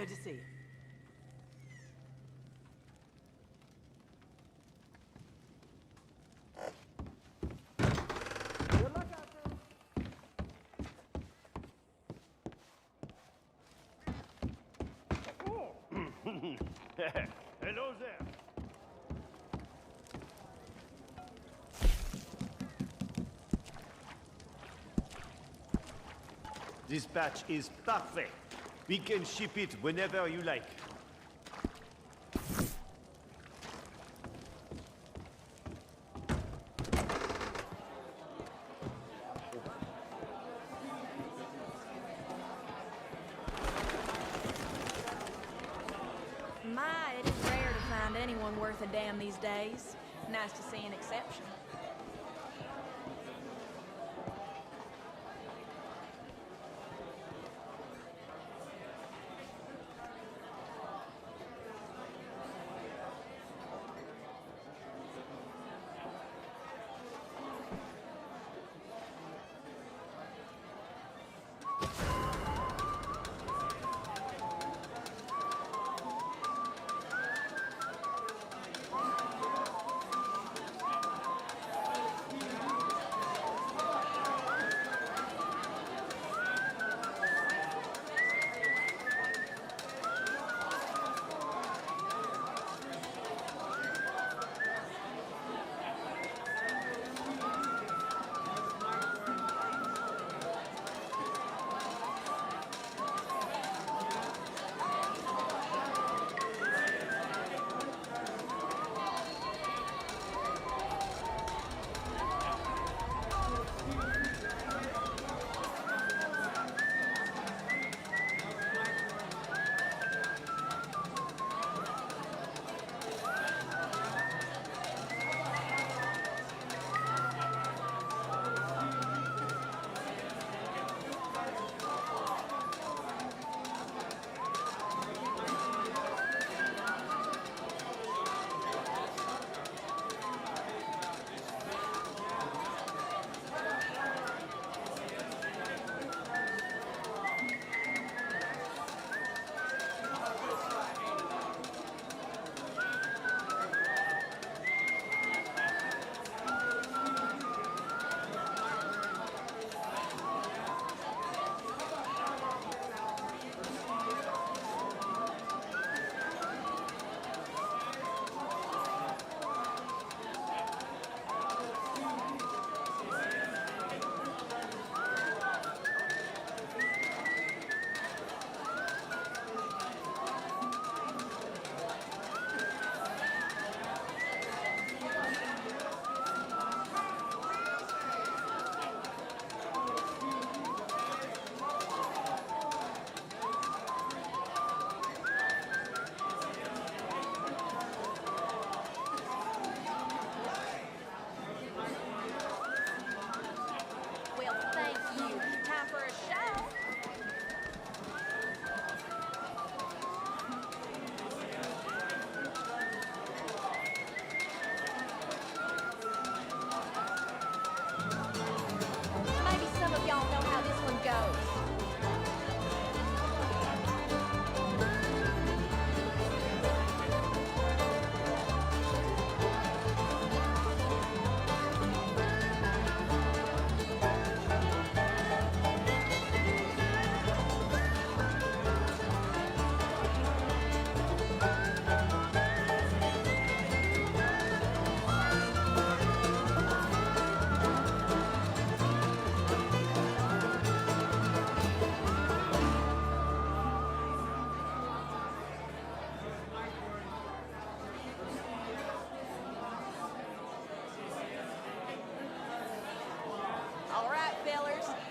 Good to see you. Good luck out there. Hello there. This batch is perfect. We can ship it whenever you like. My, it is rare to find anyone worth a damn these days. Nice to see an exception.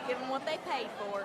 Give them what they paid for.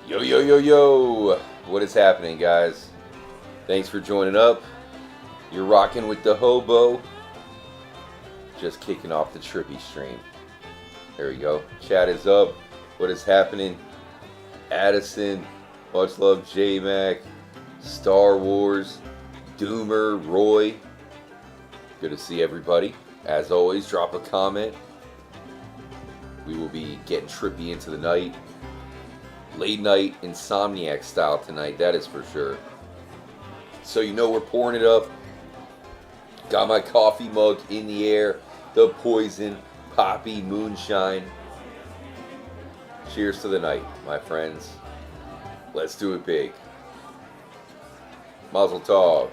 Yo, yo, yo, yo! What is happening, guys? Thanks for joining up. You're rocking with the hobo. Just kicking off the Trippy stream. There we go. Chat is up. What is happening? Addison, much love, J-Mac, Star Wars, Doomer, Roy. Good to see everybody. As always, drop a comment. We will be getting trippy into the night. Late night insomniac style tonight, that is for sure. So you know we're pouring it up. Got my coffee mug in the air. The Poison Poppy Moonshine. Cheers to the night, my friends. Let's do it big. Mazel tov.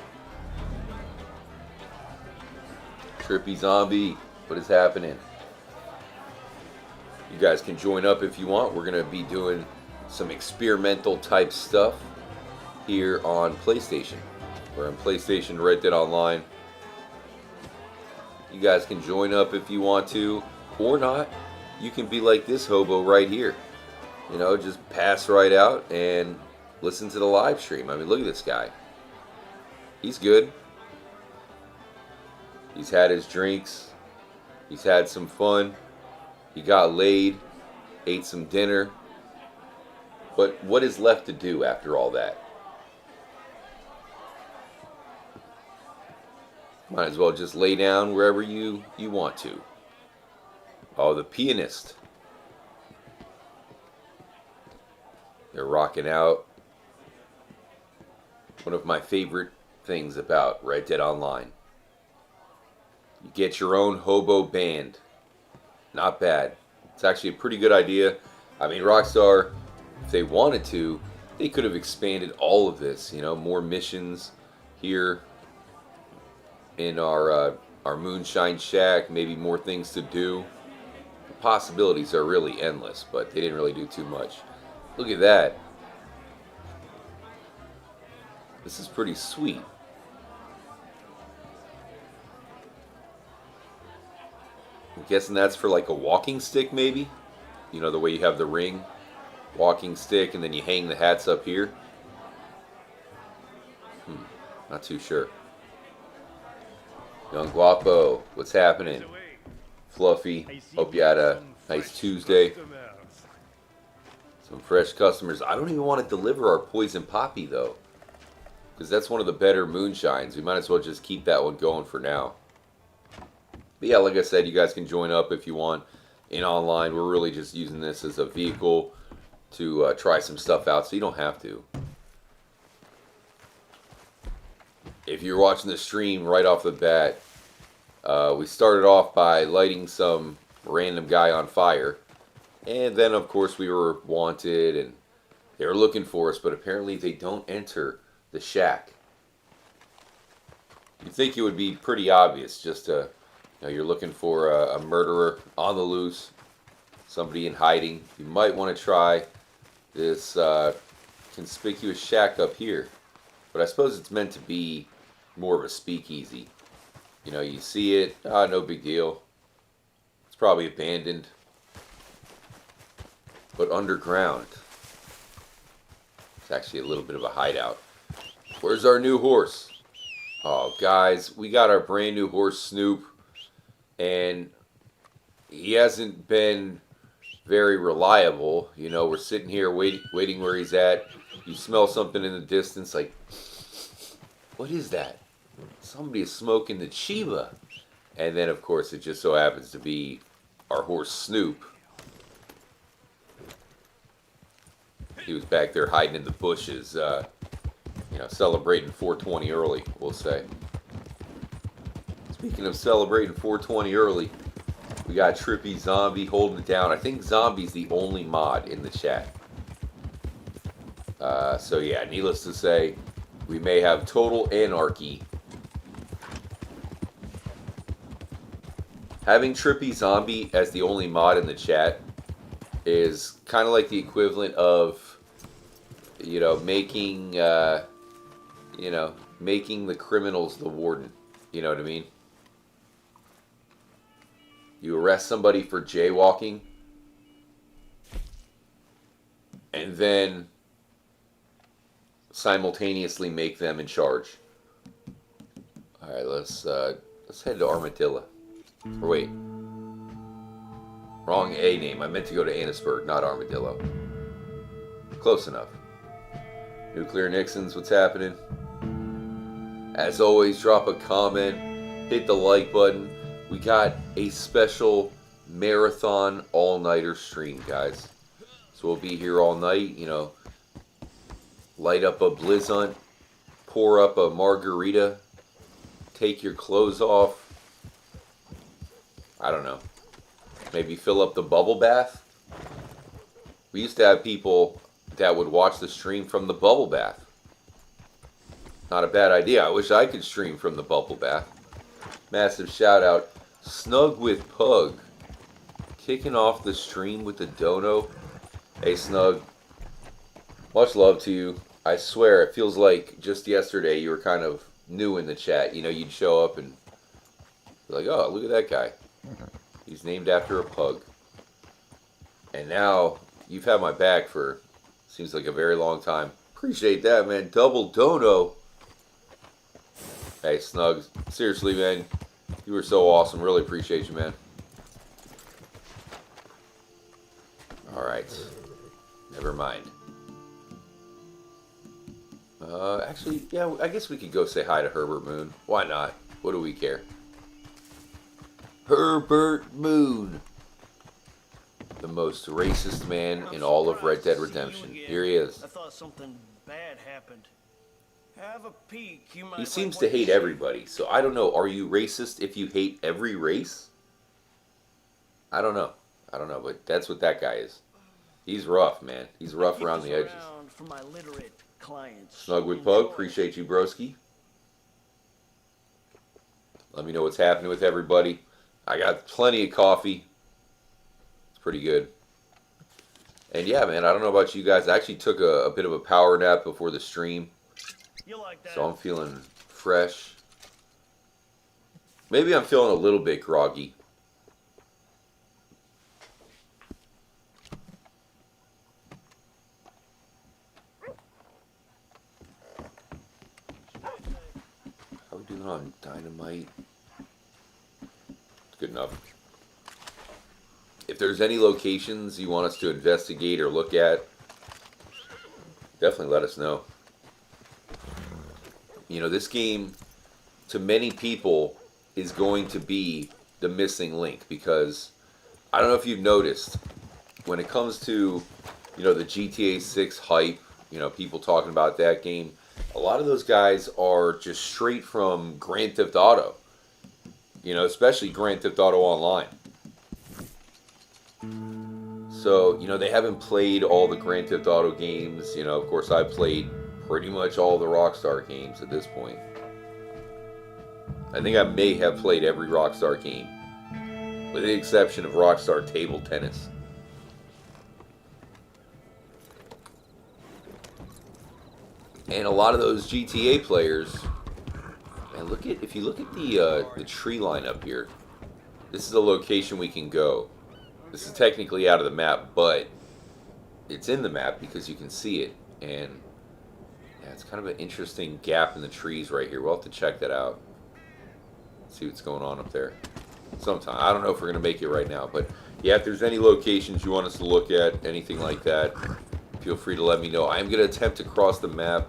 Trippy Zombie, what is happening? You guys can join up if you want. We're going to be doing some experimental type stuff here on PlayStation. We're on PlayStation Red Dead Online. You guys can join up if you want to, or not. You can be like this hobo right here. You know, just pass right out and listen to the live stream. I mean, look at this guy. He's good. He's had his drinks. He's had some fun. He got laid. Ate some dinner. But what is left to do after all that? Might as well just lay down wherever you want to. Oh, the pianist. They're rocking out. One of my favorite things about Red Dead Online. You get your own hobo band. Not bad. It's actually a pretty good idea. I mean, Rockstar, if they wanted to, they could have expanded all of this. You know, more missions here in our Moonshine Shack. Maybe more things to do. The possibilities are really endless, but they didn't really do too much. Look at that. This is pretty sweet. I'm guessing that's for like a walking stick, maybe? You know, the way you have the ring, walking stick, and then you hang the hats up here. Not too sure. Young Guapo, what's happening? Fluffy, hope you had a nice Tuesday. Some fresh customers. I don't even want to deliver our Poison Poppy, though, because that's one of the better moonshines. We might as well just keep that one going for now. But yeah, like I said, you guys can join up if you want in online. We're really just using this as a vehicle to try some stuff out, so you don't have to. If you're watching the stream right off the bat, we started off by lighting some random guy on fire. And then, of course, we were wanted and they were looking for us, but apparently they don't enter the shack. You'd think it would be pretty obvious just to, you know, you're looking for a murderer on the loose, somebody in hiding. You might want to try this conspicuous shack up here. But I suppose it's meant to be more of a speakeasy. You know, you see it, no big deal. It's probably abandoned. But underground, it's actually a little bit of a hideout. Where's our new horse? Oh, guys, we got our brand new horse, Snoop. And he hasn't been very reliable. You know, we're sitting here waiting where he's at. You smell something in the distance, like, what is that? Somebody is smoking the Chiba. And then, of course, it just so happens to be our horse, Snoop. He was back there hiding in the bushes, you know, celebrating 420 early, we'll say. Speaking of celebrating 420 early, we got Trippy Zombie holding it down. I think Zombie's the only mod in the chat. So yeah, needless to say, we may have total anarchy. Having Trippy Zombie as the only mod in the chat is kind of like the equivalent of, you know, making the criminals the warden. You know what I mean? You arrest somebody for jaywalking, and then simultaneously make them in charge. All right, let's head to Armadillo. Or wait, wrong A name. I meant to go to Annisburg, not Armadillo. Close enough. Nuclear Nixon's what's happening. As always, drop a comment, hit the like button. We got a special marathon all-nighter stream, guys. So we'll be here all night, you know, light up a blizzant, pour up a margarita, take your clothes off. I don't know. Maybe fill up the bubble bath. We used to have people that would watch the stream from the bubble bath. Not a bad idea. I wish I could stream from the bubble bath. Massive shout out. Snug with Pug. Kicking off the stream with the dono. Hey Snug. Much love to you. I swear it feels like just yesterday you were kind of new in the chat. You know, you'd show up and be like, oh, look at that guy. He's named after a pug. And now you've had my back for seems like a very long time. Appreciate that, man. Double dono. Hey, Snugs. Seriously, man. You were so awesome. Really appreciate you, man. Alright. Never mind. Actually, yeah, I guess we could go say hi to Herbert Moon. Why not? What do we care? Herbert Moon. The most racist man in all of Red Dead Redemption. Here he is. I thought something bad happened. Have a peek. You might He seems to hate everybody, so I don't know. Are you racist if you hate every race? I don't know. I don't know, but that's what that guy is. He's rough, man. He's rough around the edges. For my literate clients. Snug with Pug, appreciate you, broski. Let me know what's happening with everybody. I got plenty of coffee. It's pretty good. And yeah, man, I don't know about you guys. I actually took a bit of a power nap before the stream. You like that? So I'm feeling fresh. Maybe I'm feeling a little bit groggy. How are we doing on Dynamite? Good enough. If there's any locations you want us to investigate or look at, definitely let us know. You know, this game, to many people, is going to be the missing link because I don't know if you've noticed, when it comes to, you know, the GTA 6 hype, you know, people talking about that game, a lot of those guys are just straight from Grand Theft Auto. You know, especially Grand Theft Auto Online. So, you know, they haven't played all the Grand Theft Auto games. You know, of course, I've played pretty much all the Rockstar games at this point. I think I may have played every Rockstar game, with the exception of Rockstar Table Tennis. And a lot of those GTA players, and if you look at the tree line up here, this is a location we can go. This is technically out of the map, but it's in the map because you can see it. And yeah, it's kind of an interesting gap in the trees right here. We'll have to check that out. See what's going on up there. Sometime. I don't know if we're going to make it right now, but yeah, if there's any locations you want us to look at, anything like that, feel free to let me know. I'm going to attempt to cross the map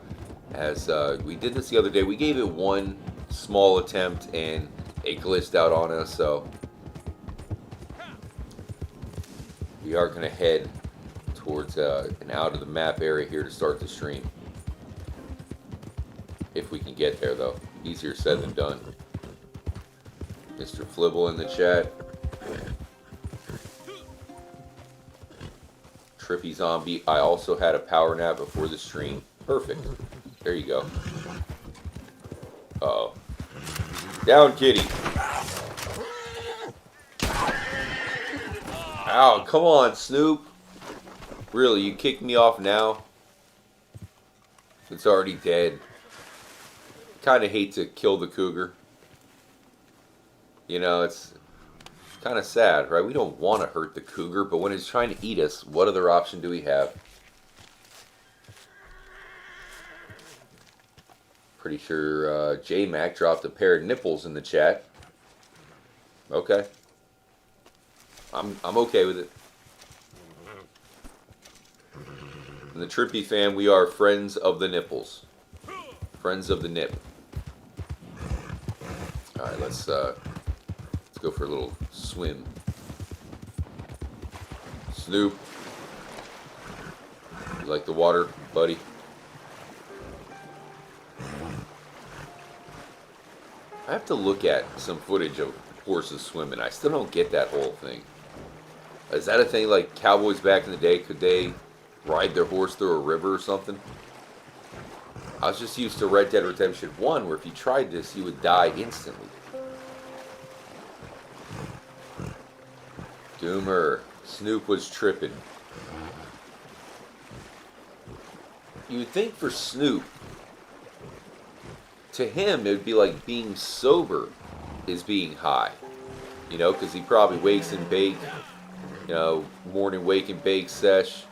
as we did this the other day. We gave it one small attempt and it glitched out on us, so we are going to head towards an out of the map area here to start the stream. If we can get there, though. Easier said than done. Mr. Flibble in the chat. Trippy Zombie. I also had a power nap before the stream. Perfect. There you go. Uh-oh. Down, kitty. Ow, come on, Snoop. Really, you kicked me off now? It's already dead. Kind of hate to kill the cougar. You know, it's kind of sad, right? We don't want to hurt the cougar, but when it's trying to eat us, what other option do we have? Pretty sure J-Mac dropped a pair of nipples in the chat. Okay. I'm okay with it. In the Trippy fam, we are friends of the nipples. Friends of the nip. Alright, let's go for a little swim. Snoop. You like the water, buddy? I have to look at some footage of horses swimming. I still don't get that whole thing. Is that a thing like cowboys back in the day? Could they ride their horse through a river or something? I was just used to Red Dead Redemption 1 where if you tried this, you would die instantly. Doomer. Snoop was tripping. You would think for Snoop, to him, it would be like being sober is being high. You know, because he probably wakes and bake. You know, morning wake and bake sesh.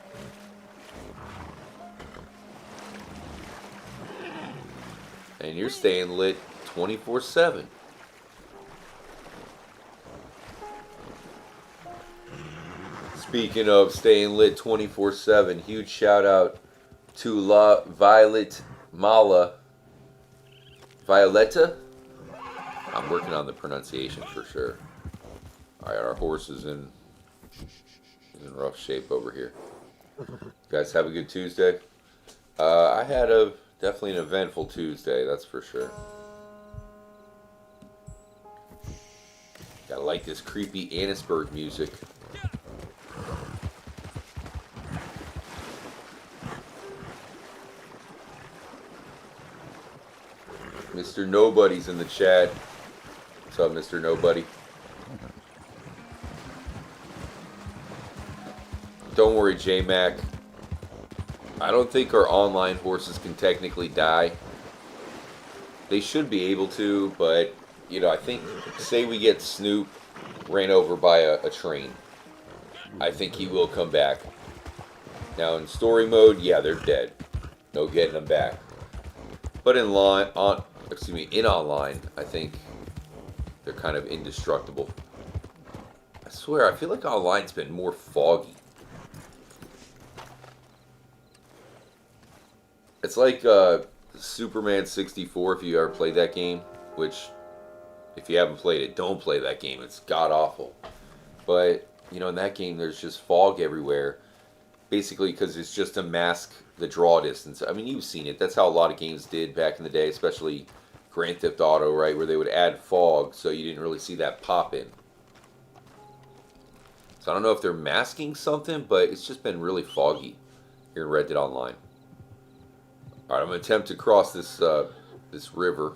And you're staying lit 24/7. Speaking of staying lit 24/7, huge shout out to La Violet Mala. Violetta? I'm working on the pronunciation for sure. Alright, our horse is in rough shape over here. You guys have a good Tuesday? I had definitely an eventful Tuesday, that's for sure. Gotta like this creepy Annisburg music. Mr. Nobody's in the chat. What's up, Mr. Nobody? Don't worry, J-Mac. I don't think our online horses can technically die. They should be able to, but, you know, I think, say we get Snoop ran over by a train. I think he will come back. Now, in story mode, yeah, they're dead. No getting them back. But in online, I think they're kind of indestructible. I swear, I feel like online's been more foggy. It's like Superman 64, if you ever played that game, which, if you haven't played it, don't play that game. It's god-awful. But, you know, in that game, there's just fog everywhere. Basically, because it's just to mask the draw distance. I mean, you've seen it. That's how a lot of games did back in the day, especially Grand Theft Auto, right? Where they would add fog so you didn't really see that pop in. So I don't know if they're masking something, but it's just been really foggy here in Red Dead Online. Alright, I'm going to attempt to cross this this river.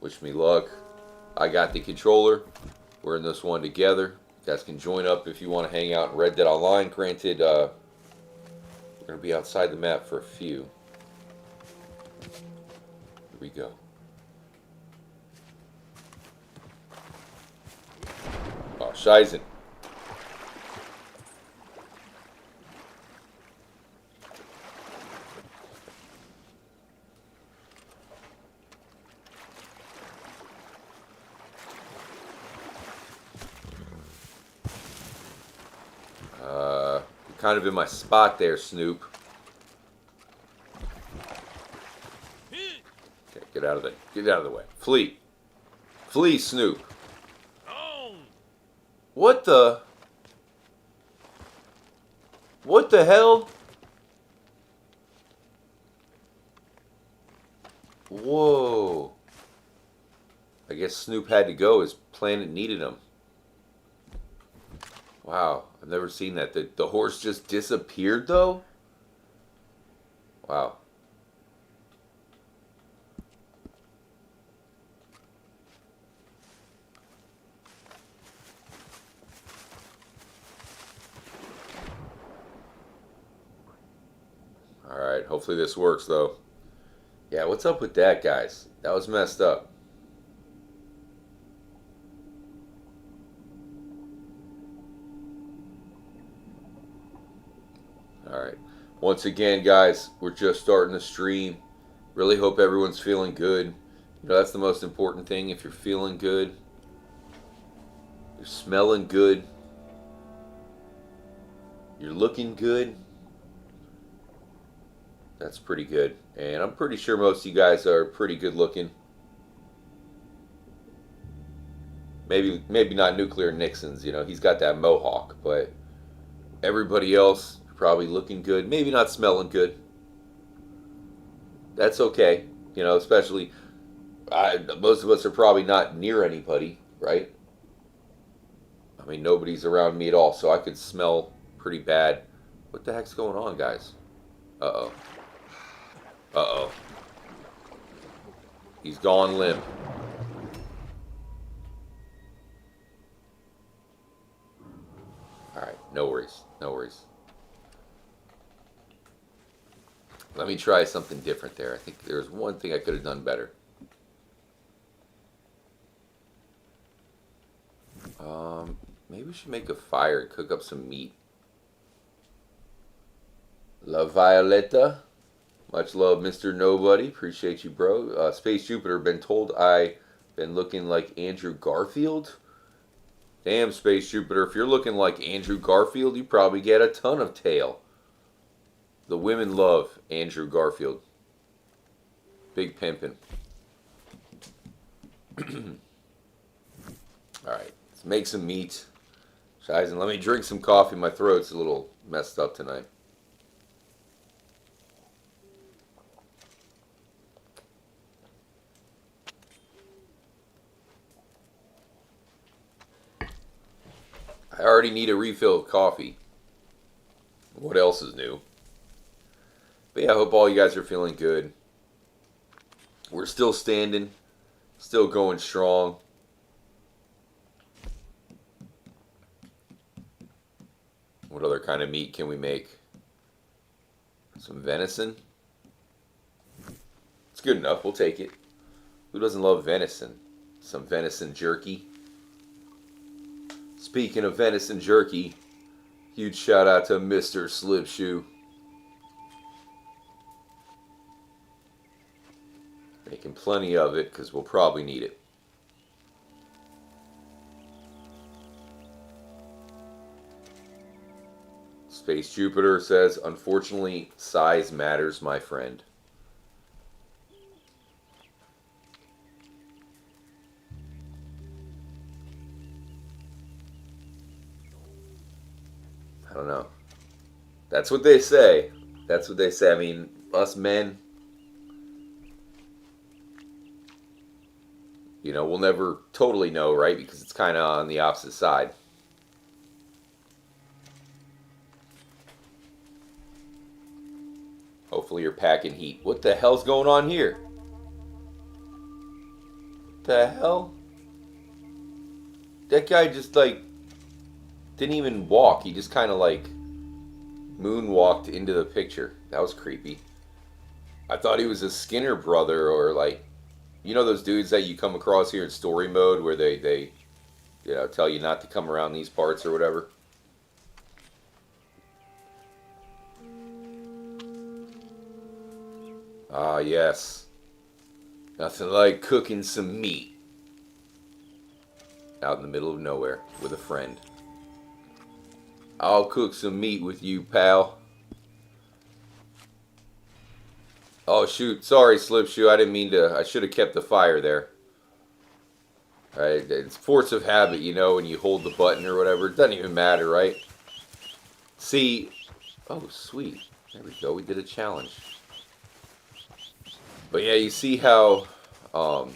Wish me luck. I got the controller. We're in this one together. You guys can join up if you want to hang out in Red Dead Online. Granted, we're going to be outside the map for a few. Here we go. Oh, Shizen. Kind of in my spot there, Snoop. Okay, get out of the way. Flee. Flee, Snoop. What the hell? Whoa. I guess Snoop had to go. His planet needed him. Wow, I've never seen that. The horse just disappeared, though? Wow. Alright, hopefully this works, though. Yeah, what's up with that, guys? That was messed up. Alright. Once again, guys, we're just starting the stream. Really hope everyone's feeling good. You know, that's the most important thing. If you're feeling good, you're smelling good, you're looking good, that's pretty good. And I'm pretty sure most of you guys are pretty good looking. Maybe not Nuclear Nixon's, you know, he's got that mohawk, but everybody else probably looking good, maybe not smelling good. That's okay, you know, especially most of us are probably not near anybody, right? I mean, nobody's around me at all, so I could smell pretty bad. What the heck's going on, guys? Uh-oh. Uh-oh. He's gone limp. Alright, no worries. No worries. Let me try something different there. I think there's one thing I could have done better. Maybe we should make a fire and cook up some meat. La Violetta. Much love, Mr. Nobody. Appreciate you, bro. Space Jupiter. Been told I been looking like Andrew Garfield. Damn, Space Jupiter. If you're looking like Andrew Garfield, you probably get a ton of tail. The women love Andrew Garfield. Big pimpin'. Alright, let's make some meat. Scheißen, let me drink some coffee. My throat's a little messed up tonight. I already need a refill of coffee. What else is new? But yeah, I hope all you guys are feeling good. We're still standing. Still going strong. What other kind of meat can we make? Some venison? It's good enough. We'll take it. Who doesn't love venison? Some venison jerky. Speaking of venison jerky, huge shout out to Mr. Slipshoe. Making plenty of it because we'll probably need it. Space Jupiter says, unfortunately, size matters, my friend. I don't know. That's what they say. That's what they say. I mean, us men, you know, we'll never totally know, right? Because it's kind of on the opposite side. Hopefully you're packing heat. What the hell's going on here? What the hell? That guy just, like, didn't even walk. He just kind of, like, moonwalked into the picture. That was creepy. I thought he was a Skinner brother or, like, you know those dudes that you come across here in story mode where they you know, tell you not to come around these parts or whatever? Ah, yes. Nothing like cooking some meat out in the middle of nowhere with a friend. I'll cook some meat with you, pal. Oh, shoot. Sorry, Slipshoe. I didn't mean to. I should have kept the fire there. Right? It's force of habit, you know, when you hold the button or whatever. It doesn't even matter, right? See. Oh, sweet. There we go. We did a challenge. But yeah, you see how, you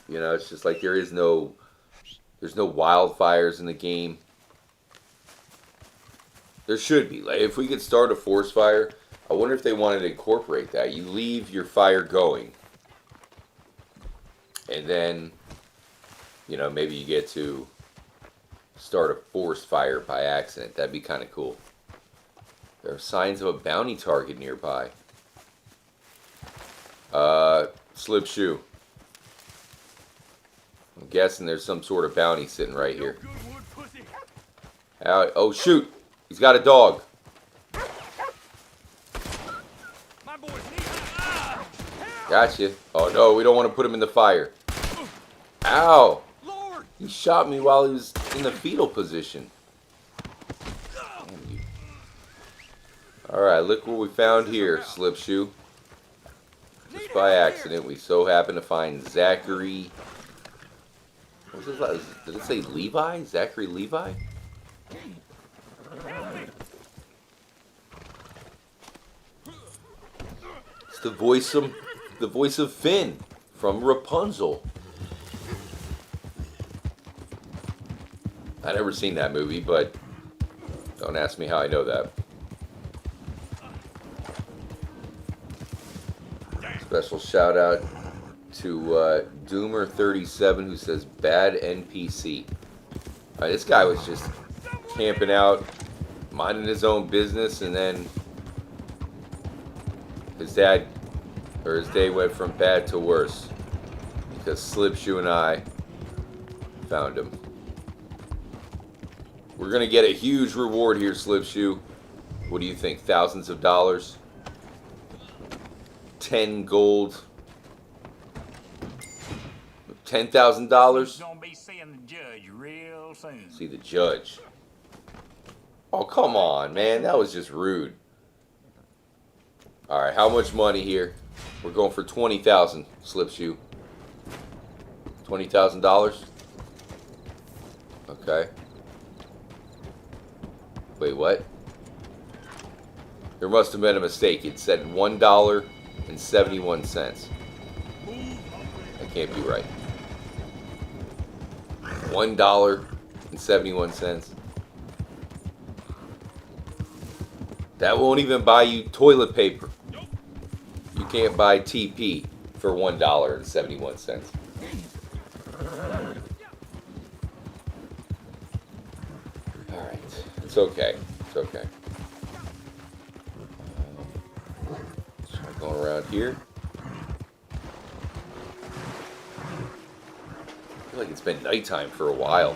know, it's just like there's no wildfires in the game. There should be. Like, if we could start a forest fire, I wonder if they wanted to incorporate that. You leave your fire going. And then, you know, maybe you get to start a forest fire by accident. That'd be kind of cool. There are signs of a bounty target nearby. Slipshoe. I'm guessing there's some sort of bounty sitting right here. Oh, shoot! He's got a dog. Gotcha. Oh no, we don't want to put him in the fire. Ow! Lord! He shot me while he was in the fetal position. Damn you. Alright, look what we found here, Slipshoe. Just by accident, we so happen to find Zachary. What's his last? Did it say Levi? Zachary Levi? It's the voice of Finn from Rapunzel. I never seen that movie, but don't ask me how I know that. Special shout out to Doomer37 who says bad NPC. This guy was just camping out, minding his own business, and then his day went from bad to worse because Slipshoe and I found him. We're gonna get a huge reward here, Slipshoe. What do you think? Thousands of dollars? 10 gold? $10,000? Gonna be seeing the judge real soon. See the judge. Oh, come on, man. That was just rude. Alright, how much money here? We're going for 20,000, Slipshoe. $20,000? Okay. Wait, what? There must have been a mistake. It said $1.71. That can't be right. $1.71. That won't even buy you toilet paper. You can't buy TP for $1.71. Alright. It's okay. It's okay. Let's try going around here. I feel like it's been nighttime for a while.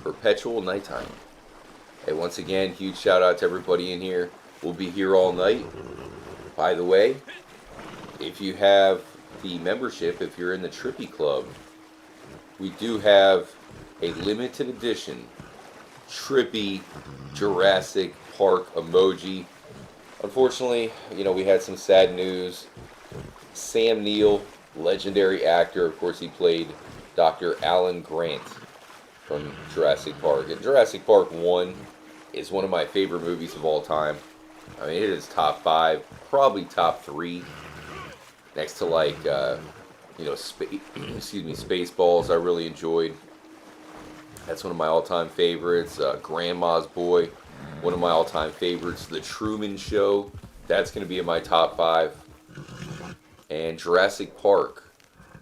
Perpetual nighttime. Hey, once again, huge shout out to everybody in here. We'll be here all night. By the way, if you have the membership, if you're in the Trippy Club, we do have a limited edition Trippy Jurassic Park emoji. Unfortunately, we had some sad news. Sam Neill, legendary actor, of course he played Dr. Alan Grant from Jurassic Park. And Jurassic Park 1 is one of my favorite movies of all time. I mean, it is top 5, probably top 3. Next to Spaceballs, I really enjoyed. That's one of my all-time favorites. Grandma's Boy, one of my all-time favorites. The Truman Show, that's going to be in my top 5. And Jurassic Park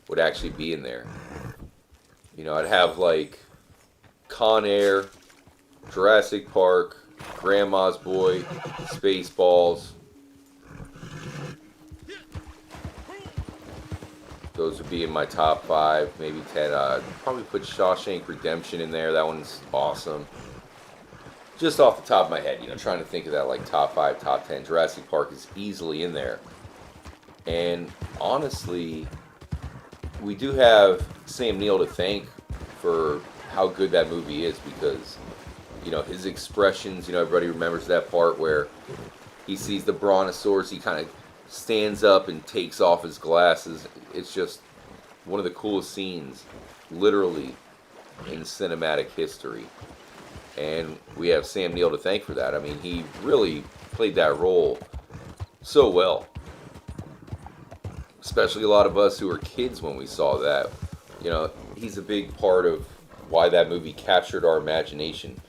would actually be in there. I'd have Con Air, Jurassic Park, Grandma's Boy, Spaceballs. Those would be in my top 5, maybe 10. Probably put Shawshank Redemption in there. That one's awesome. Just off the top of my head, trying to think of that top 5, top 10. Jurassic Park is easily in there. And honestly, we do have Sam Neill to thank for how good that movie is because, his expressions, everybody remembers that part where he sees the Brontosaurus, he kind of stands up and takes off his glasses. It's just one of the coolest scenes, literally, in cinematic history. And we have Sam Neill to thank for that. I mean, he really played that role so well. Especially a lot of us who were kids when we saw that. He's a big part of why that movie captured our imagination.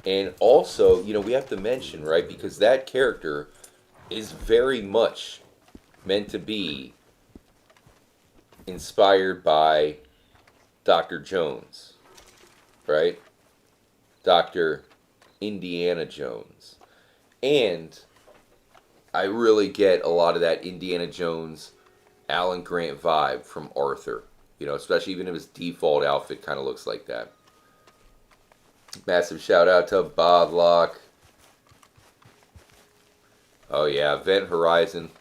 And also, we have to mention, right, because that character is very much meant to be inspired by Dr. Jones, right? Dr. Indiana Jones. And I really get a lot of that Indiana Jones, Alan Grant vibe from Arthur. Especially even if his default outfit kind of looks like that. Massive shout out to Bob Locke. Oh yeah, Event Horizon.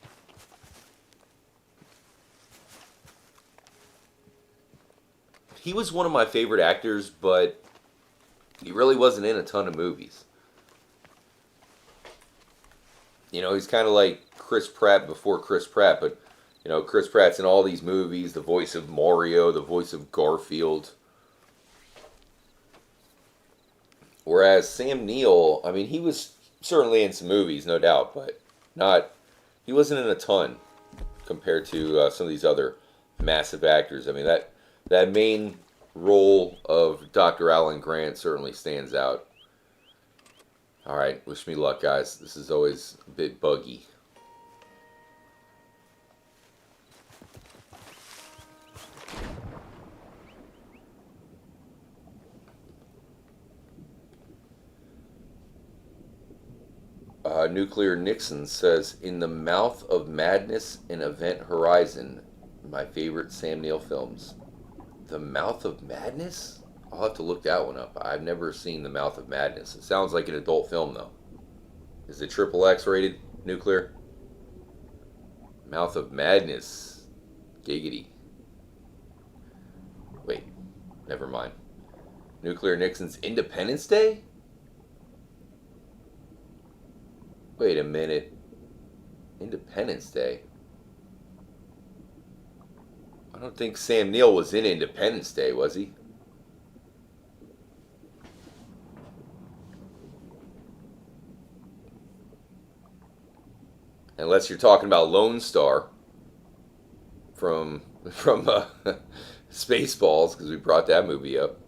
he was one of my favorite actors, but he really wasn't in a ton of movies. You know, he's kind of like Chris Pratt before Chris Pratt, but, you know, Chris Pratt's in all these movies, the voice of Mario, the voice of Garfield. Whereas Sam Neill, I mean, he was certainly in some movies, no doubt, but he wasn't in a ton compared to some of these other massive actors. I mean, that main role of Dr. Alan Grant certainly stands out. All right, wish me luck, guys. This is always a bit buggy. Nuclear Nixon says, "In the Mouth of Madness and Event Horizon, my favorite Sam Neill films." The Mouth of Madness? I'll have to look that one up. I've never seen The Mouth of Madness. It sounds like an adult film, though. Is it XXX rated, Nuclear? Mouth of Madness. Giggity. Wait, never mind. Nuclear Nixon's Independence Day? Wait a minute. Independence Day? I don't think Sam Neill was in Independence Day, was he? Unless you're talking about Lone Star from Spaceballs, because we brought that movie up.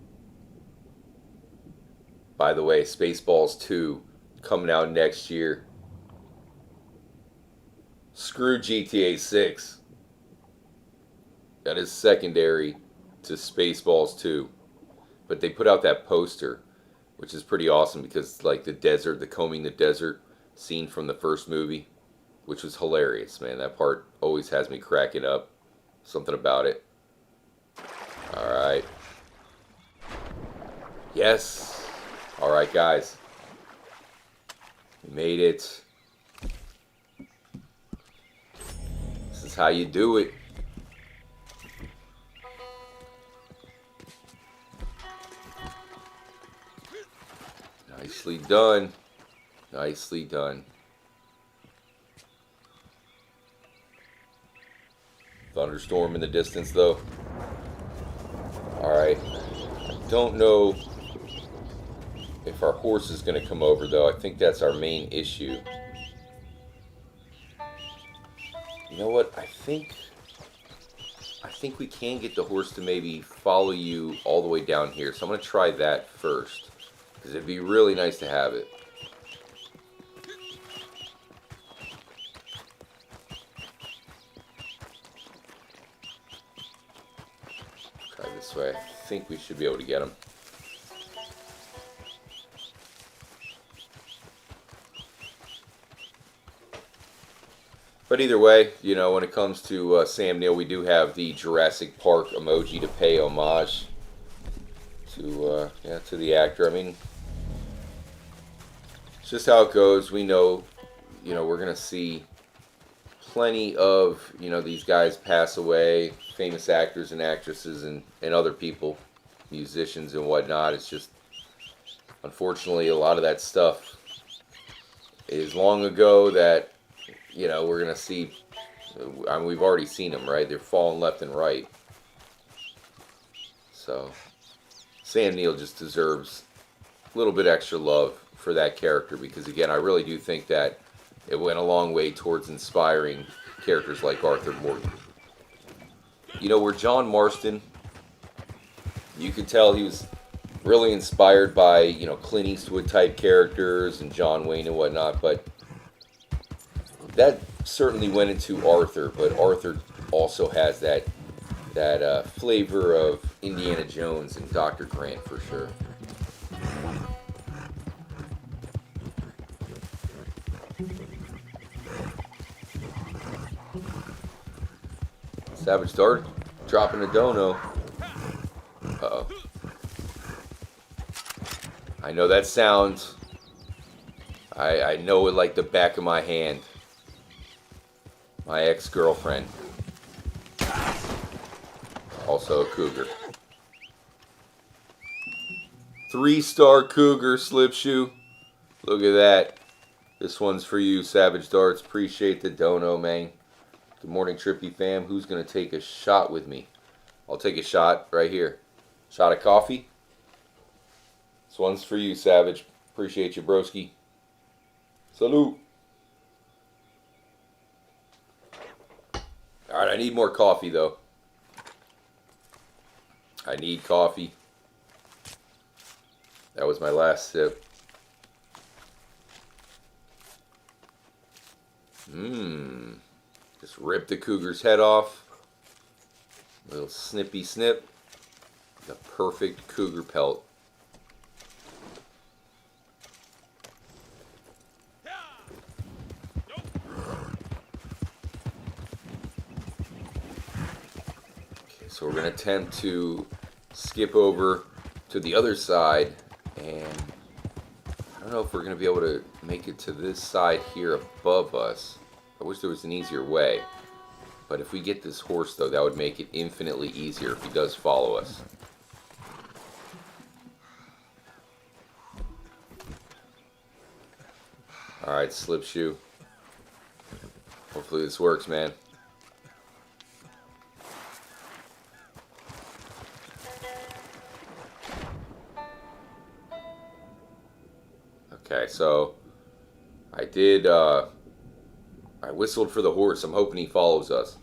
By the way, Spaceballs 2 coming out next year. Screw GTA 6. That is secondary to Spaceballs 2. But they put out that poster, which is pretty awesome because, like, the desert, the combing the desert scene from the first movie, which was hilarious, man. That part always has me cracking up. Something about it. Alright. Yes. Alright, guys. We made it. This is how you do it. Nicely done. Nicely done. Thunderstorm in the distance, though. Alright. I don't know if our horse is going to come over, though. I think that's our main issue. You know what? I think we can get the horse to maybe follow you all the way down here. So I'm going to try that first, because it'd be really nice to have it. Try this way. I think we should be able to get him. But either way, you know, when it comes to Sam Neill, we do have the Jurassic Park emoji to pay homage to the actor. I mean, it's just how it goes. We know, you know, we're going to see plenty of, you know, these guys pass away, famous actors and actresses and other people, musicians and whatnot. It's just, unfortunately, a lot of that stuff is long ago that, you know, we're going to see. I mean, we've already seen them, right? They're falling left and right. So, Sam Neill just deserves a little bit extra love for that character because, again, I really do think that it went a long way towards inspiring characters like Arthur Morgan. You know, where John Marston, you could tell he was really inspired by, you know, Clint Eastwood type characters and John Wayne and whatnot, but that certainly went into Arthur, but Arthur also has that flavor of Indiana Jones and Dr. Grant for sure. Savage Dart dropping a dono. Uh-oh. I know that sound. I know it like the back of my hand. My ex-girlfriend. Also a cougar. 3-star Cougar slip shoe. Look at that. This one's for you, Savage Darts. Appreciate the dono, man. Good morning, Trippy fam. Who's going to take a shot with me? I'll take a shot right here. Shot of coffee. This one's for you, Savage. Appreciate you, broski. Salute. Alright, I need more coffee, though. I need coffee. That was my last sip. Just rip the cougar's head off. Little snippy snip. The perfect cougar pelt. Okay, so we're going to attempt to skip over to the other side, and I don't know if we're going to be able to make it to this side here above us. I wish there was an easier way. But if we get this horse, though, that would make it infinitely easier if he does follow us. Alright, slip shoe. Hopefully this works, man. Okay, so I whistled for the horse. I'm hoping he follows us.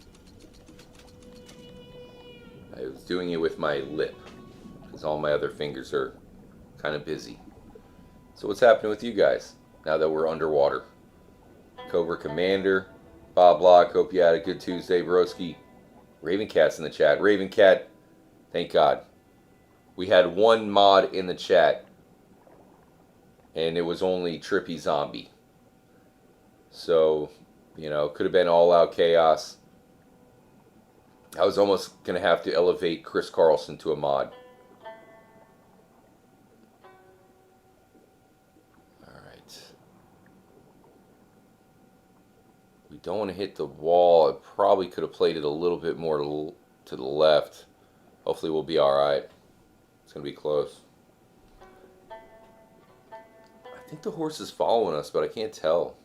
I was doing it with my lip, because all my other fingers are kind of busy. So what's happening with you guys, now that we're underwater? Cobra Commander, Bob Locke, hope you had a good Tuesday, broski. Raven Cat's in the chat. Raven Cat, thank God. We had one mod in the chat, and it was only Trippy Zombie. So, you know, could have been all-out chaos. I was almost going to have to elevate Chris Carlson to a mod. Alright. We don't want to hit the wall. I probably could have played it a little bit more to the left. Hopefully we'll be alright. It's going to be close. I think the horse is following us, but I can't tell.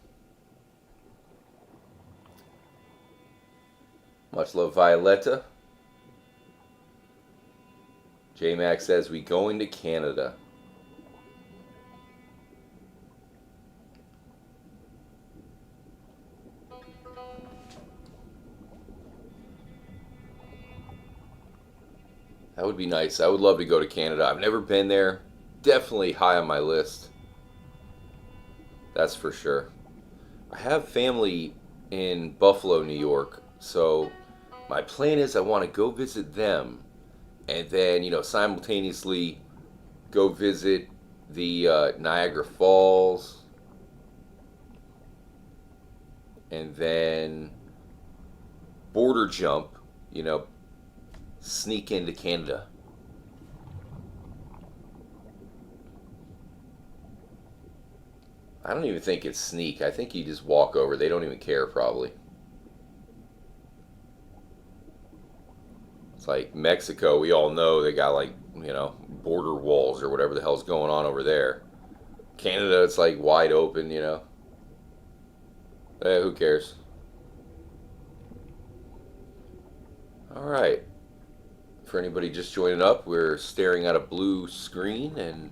Much love, Violetta. J-Mac says, we going to Canada. That would be nice. I would love to go to Canada. I've never been there. Definitely high on my list. That's for sure. I have family in Buffalo, New York. So my plan is I want to go visit them, and then, you know, simultaneously go visit the Niagara Falls, and then border jump, you know, sneak into Canada. I don't even think it's sneak. I think you just walk over. They don't even care, probably. It's like Mexico. We all know they got, like, you know, border walls or whatever the hell's going on over there. Canada, it's like wide open, you know. Who cares? Alright. For anybody just joining up, we're staring at a blue screen and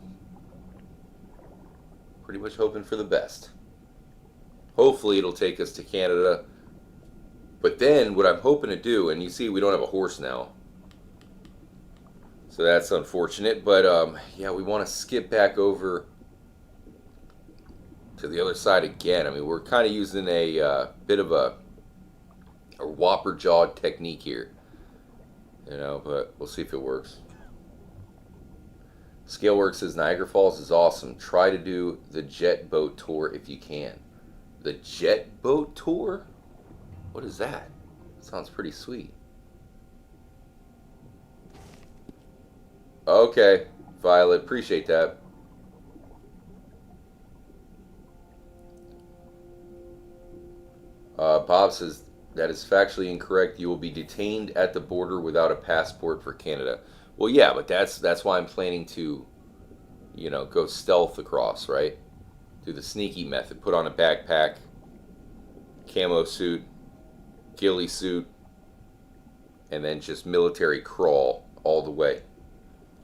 pretty much hoping for the best. Hopefully it'll take us to Canada. But then what I'm hoping to do, and you see we don't have a horse now, so that's unfortunate, but yeah, we want to skip back over to the other side again. I mean, we're kind of using a bit of a whopper jawed technique here, you know, but we'll see if it works. Scaleworks says Niagara Falls is awesome. Try to do the jet boat tour if you can. The jet boat tour? What is that? Sounds pretty sweet. Okay, Violet, appreciate that. Bob says that is factually incorrect. You will be detained at the border without a passport for Canada. Well, yeah, but that's why I'm planning to you know, go stealth across, right? Do the sneaky method. Put on a backpack, camo suit, ghillie suit, and then just military crawl all the way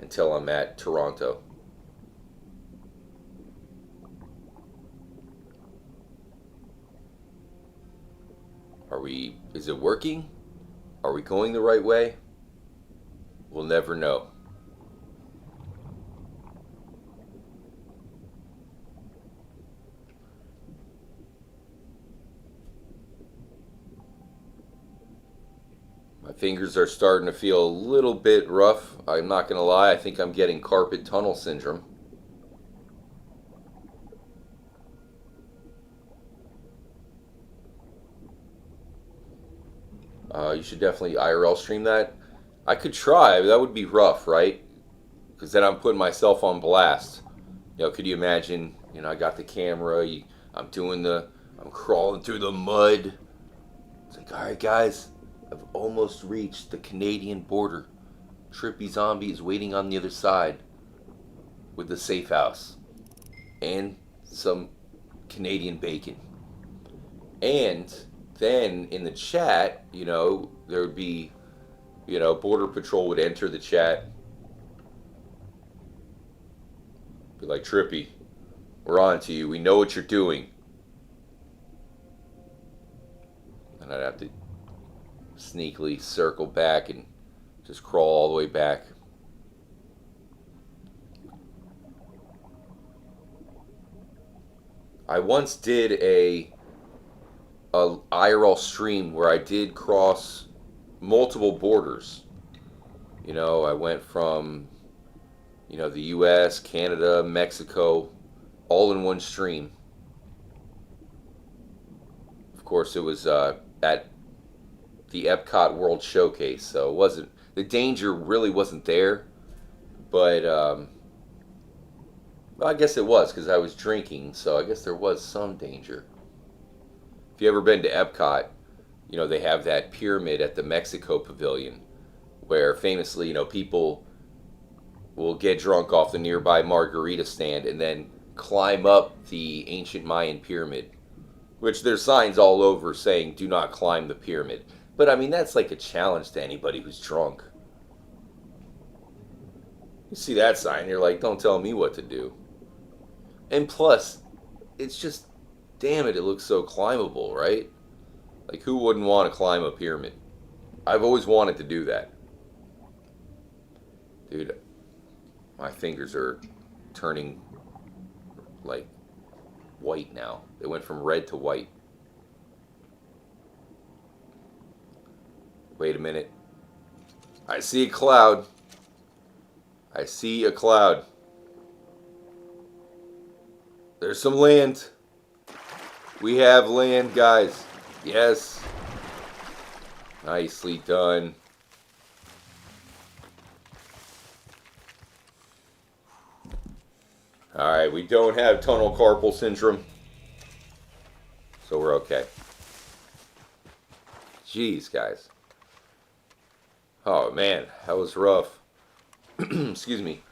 until I'm at Toronto. Is it working? Are we going the right way? We'll never know. My fingers are starting to feel a little bit rough. I'm not going to lie. I think I'm getting carpal tunnel syndrome. You should definitely IRL stream that. I could try, but that would be rough, right? Because then I'm putting myself on blast. You know, could you imagine, you know, I got the camera, I'm crawling through the mud. It's like, all right, guys, I've almost reached the Canadian border. Trippy Zombie is waiting on the other side with the safe house and some Canadian bacon. And then in the chat, you know, there would be, you know, Border Patrol would enter the chat. Be like, Trippy, we're on to you. We know what you're doing. And I'd have to sneakily circle back and just crawl all the way back. I once did a IRL stream where I did cross multiple borders. You know, I went from, you know, the US, Canada, Mexico, all in one stream. Of course, it was at the Epcot World Showcase, so it wasn't, the danger really wasn't there, but well, I guess it was because I was drinking, so I guess there was some danger. If you ever been to Epcot, you know, they have that pyramid at the Mexico Pavilion where famously, you know, people will get drunk off the nearby margarita stand and then climb up the ancient Mayan pyramid, which there's signs all over saying do not climb the pyramid. But I mean, that's like a challenge to anybody who's drunk. You see that sign, you're like, don't tell me what to do. And plus, it's just, damn it looks so climbable, right? Like, who wouldn't want to climb a pyramid? I've always wanted to do that. Dude, my fingers are turning, like, white now. They went from red to white. Wait a minute. I see a cloud. I see a cloud. There's some land. We have land, guys. Yes. Nicely done. Alright, we don't have tunnel carpal syndrome. So we're okay. Jeez, guys. Oh, man. That was rough. Excuse me.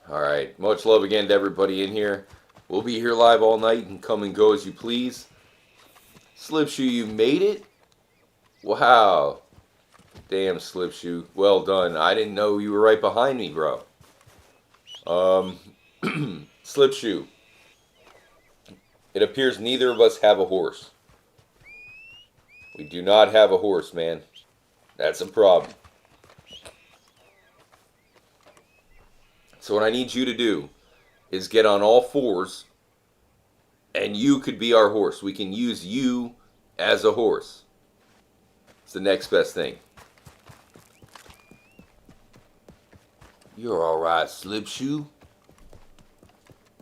Alright, much love again to everybody in here. We'll be here live all night and come and go as you please. Slipshoe, you made it? Wow. Damn, Slipshoe. Well done. I didn't know you were right behind me, bro. Slipshoe. It appears neither of us have a horse. We do not have a horse, man. That's a problem. So what I need you to do is get on all fours, and you could be our horse. We can use you as a horse. It's the next best thing. You're alright, Slipshoe.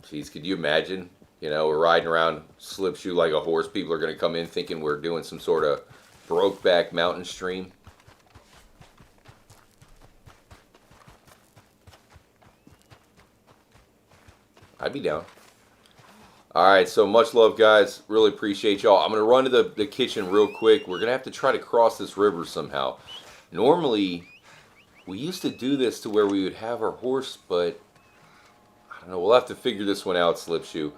Jeez, could you imagine? You know, we're riding around Slipshoe like a horse. People are going to come in thinking we're doing some sort of Brokeback Mountain stream. I'd be down. Alright, so much love, guys. Really appreciate y'all. I'm going to run to the kitchen real quick. We're going to have to try to cross this river somehow. Normally, We used to do this to where we would have our horse, but I don't know. We'll have to figure this one out, Slipshoe.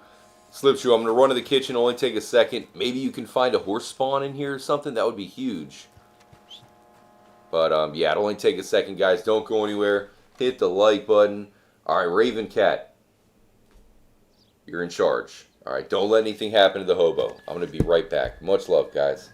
Slipshoe, I'm going to run to the kitchen. Only take a second. Maybe you can find a horse spawn in here or something. That would be huge. But, yeah, it'll only take a second, guys. Don't go anywhere. Hit the like button. All right, Raven Cat. You're in charge. All right, don't let anything happen to the hobo. I'm going to be right back. Much love, guys.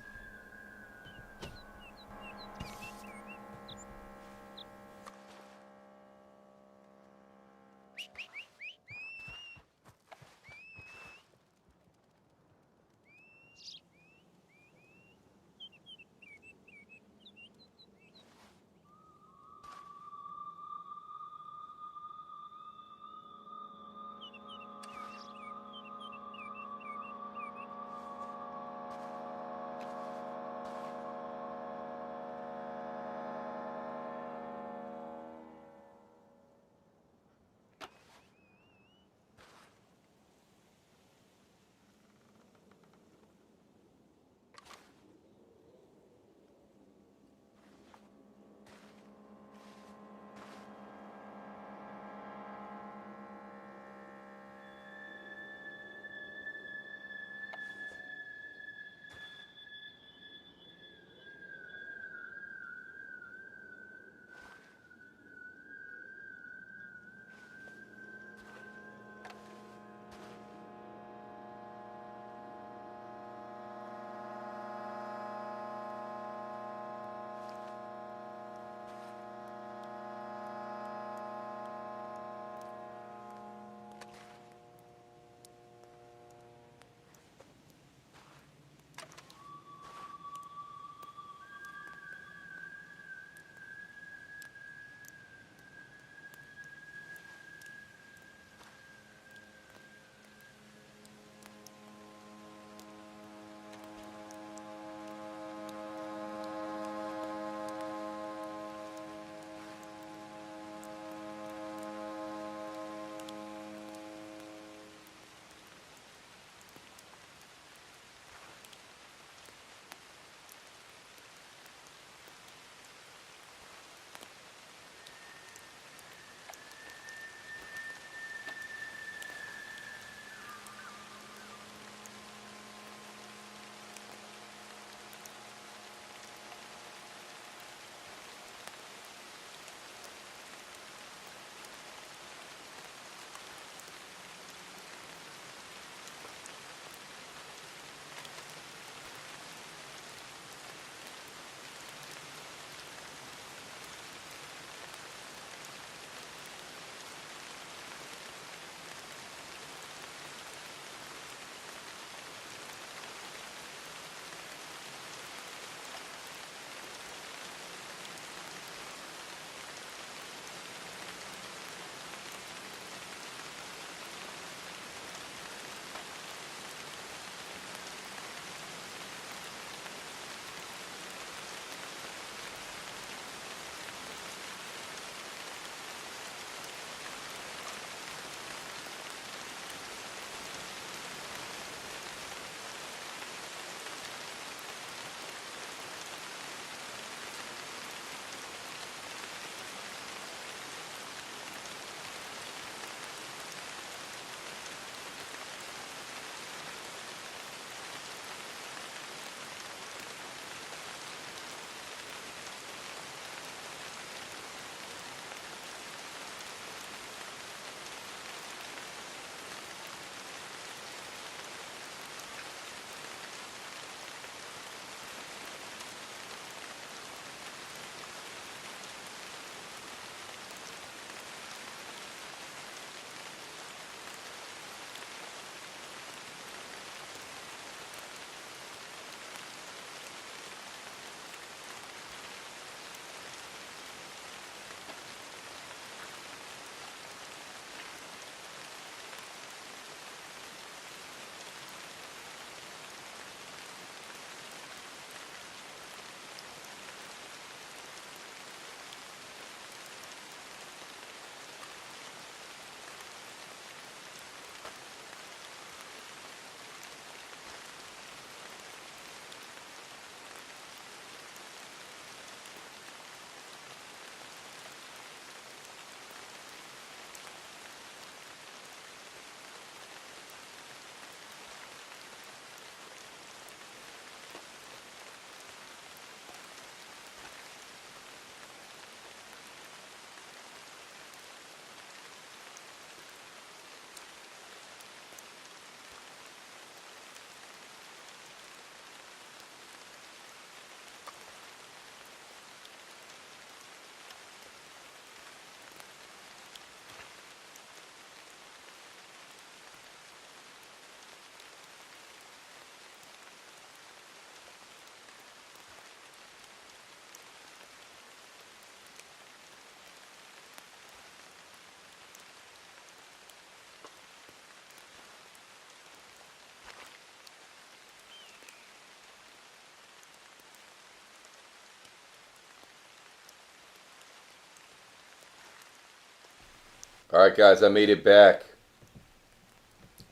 Alright guys, I made it back.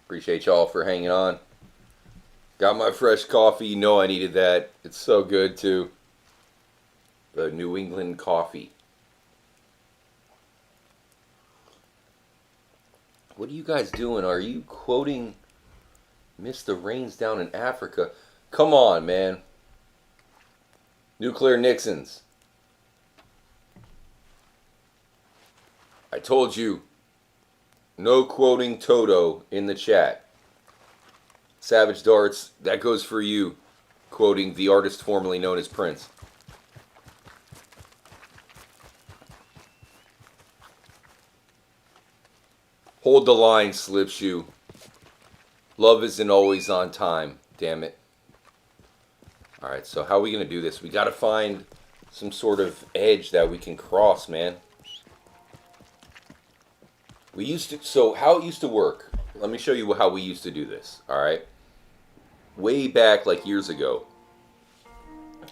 Appreciate y'all for hanging on. Got my fresh coffee. You know I needed that. It's so good too. The New England coffee. What are you guys doing? Are you quoting Miss the Rains down in Africa? Come on, man. Nuclear Nixons. I told you. No quoting Toto in the chat. Savage Darts, that goes for you. Quoting the artist formerly known as Prince. Hold the line, Slipshoe. Love isn't always on time. Damn it. Alright, so how are we going to do this? We got to find some sort of edge that we can cross, man. So how it used to work. Let me show you how we used to do this. Alright. Way back, like years ago,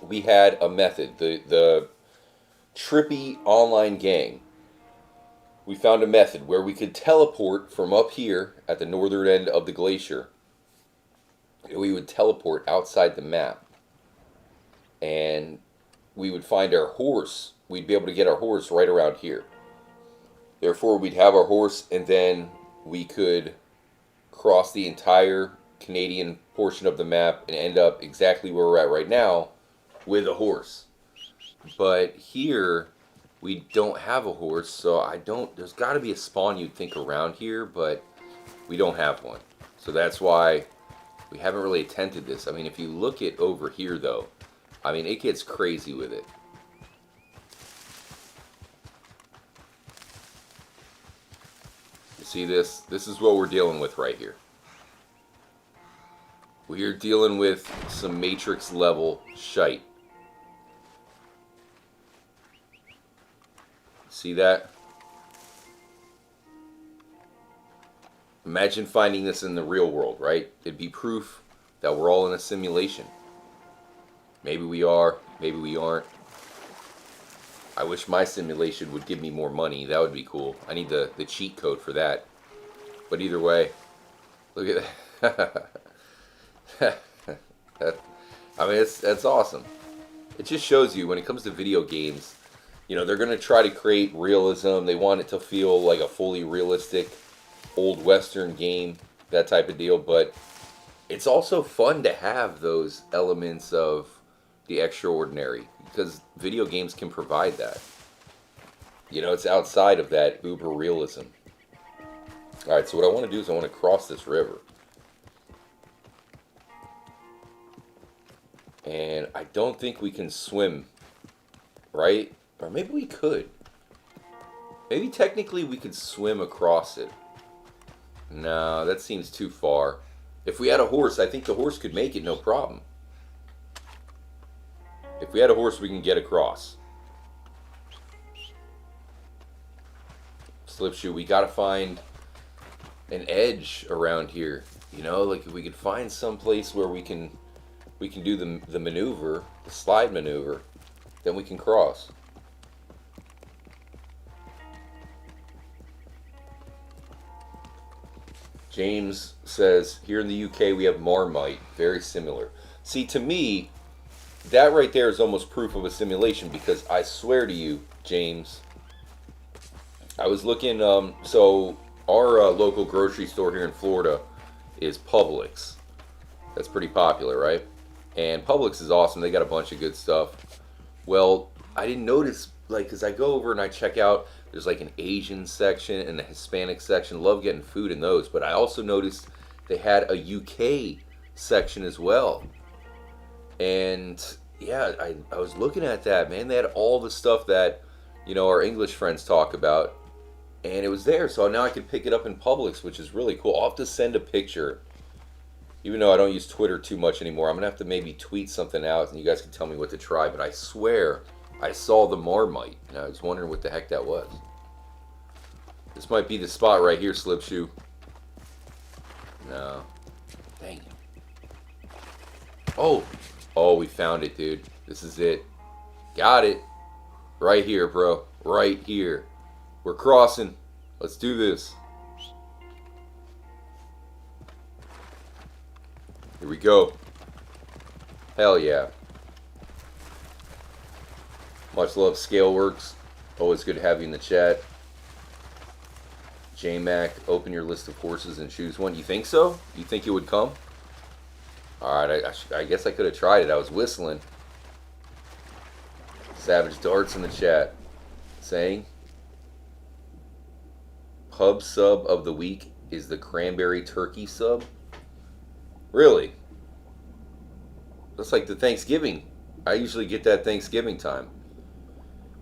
we had a method. The Trippy Online Gang. We found a method where we could teleport from up here at the northern end of the glacier. We would teleport outside the map. And we would find our horse. We'd be able to get our horse right around here. Therefore, we'd have our horse, and then we could cross the entire Canadian portion of the map and end up exactly where we're at right now with a horse. But here, we don't have a horse, so there's got to be a spawn you'd think around here, but we don't have one. So that's why we haven't really attempted this. I mean, if you look at over here, though, I mean, it gets crazy with it. You see this? This is what we're dealing with right here. We are dealing with some Matrix level shite. See that? Imagine finding this in the real world, right? It'd be proof that we're all in a simulation. Maybe we are, maybe we aren't. I wish my simulation would give me more money. That would be cool. I need the cheat code for that. But either way, look at that. I mean, that's awesome. It just shows you when it comes to video games, you know, they're going to try to create realism. They want it to feel like a fully realistic old Western game, that type of deal. But it's also fun to have those elements of the extraordinary, because video games can provide that. You know, it's outside of that uber realism. Alright, so what I want to do is I want to cross this river. And I don't think we can swim, right? Or maybe we could. Maybe technically we could swim across it. No, that seems too far. If we had a horse, I think the horse could make it no problem. If we had a horse, we can get across. Slipshoe, we gotta find an edge around here. You know, like if we could find some place where we can do the maneuver, the slide maneuver, then we can cross. James says, here in the UK we have Marmite. Very similar. See, to me, that right there is almost proof of a simulation, because I swear to you, James, I was looking, so our local grocery store here in Florida is Publix. That's pretty popular, right? And Publix is awesome. They got a bunch of good stuff. Well, I didn't notice, like, because I go over and I check out, there's like an Asian section and a Hispanic section. Love getting food in those. But I also noticed they had a UK section as well. And yeah, I was looking at that, man. They had all the stuff that, you know, our English friends talk about. And it was there. So now I can pick it up in Publix, which is really cool. I'll have to send a picture. Even though I don't use Twitter too much anymore, I'm going to have to maybe tweet something out and you guys can tell me what to try. But I swear I saw the Marmite, and I was wondering what the heck that was. This might be the spot right here, Slipshoe. No. Dang it. Oh, we found it, dude. This is it. Got it. Right here, bro. Right here. We're crossing. Let's do this. Here we go. Hell yeah. Much love, Scaleworks. Always good to have you in the chat. J-Mac, open your list of horses and choose one. You think so? You think it would come? Alright, I guess I could have tried it. I was whistling. Savage Darts in the chat saying, pub sub of the week is the cranberry turkey sub. Really? That's like the Thanksgiving. I usually get that Thanksgiving time.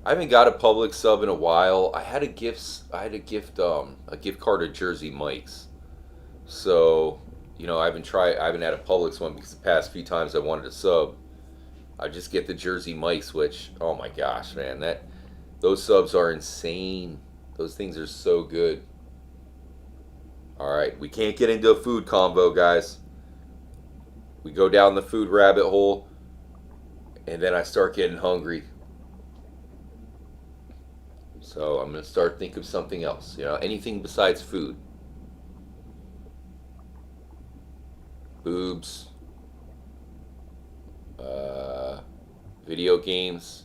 I haven't got a Publix sub in a while. I had a gift card at Jersey Mike's. So, you know, I haven't had a Publix one because the past few times I wanted a sub, I just get the Jersey Mike's, which, oh my gosh, man, those subs are insane. Those things are so good. All right, we can't get into a food combo, guys. We go down the food rabbit hole, and then I start getting hungry. So I'm going to start thinking of something else. You know, anything besides food. Boobs. Video games.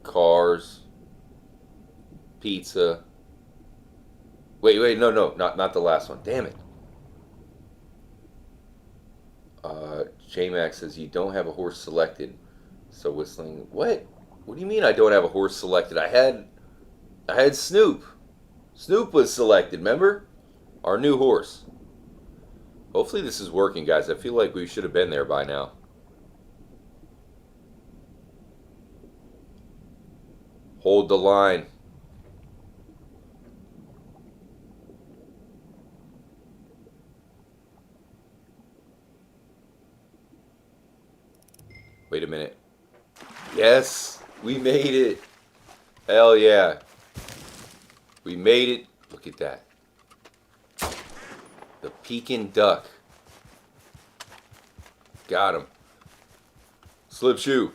Cars. Pizza. Wait, no, not the last one. Damn it. J-Max says you don't have a horse selected. So whistling. What? What do you mean I don't have a horse selected? I had Snoop. Snoop was selected, remember? Our new horse. Hopefully this is working, guys. I feel like we should have been there by now. Hold the line. Wait a minute. Yes, we made it. Hell yeah. We made it. Look at that. The Pekin duck. Got him. Slip shoe.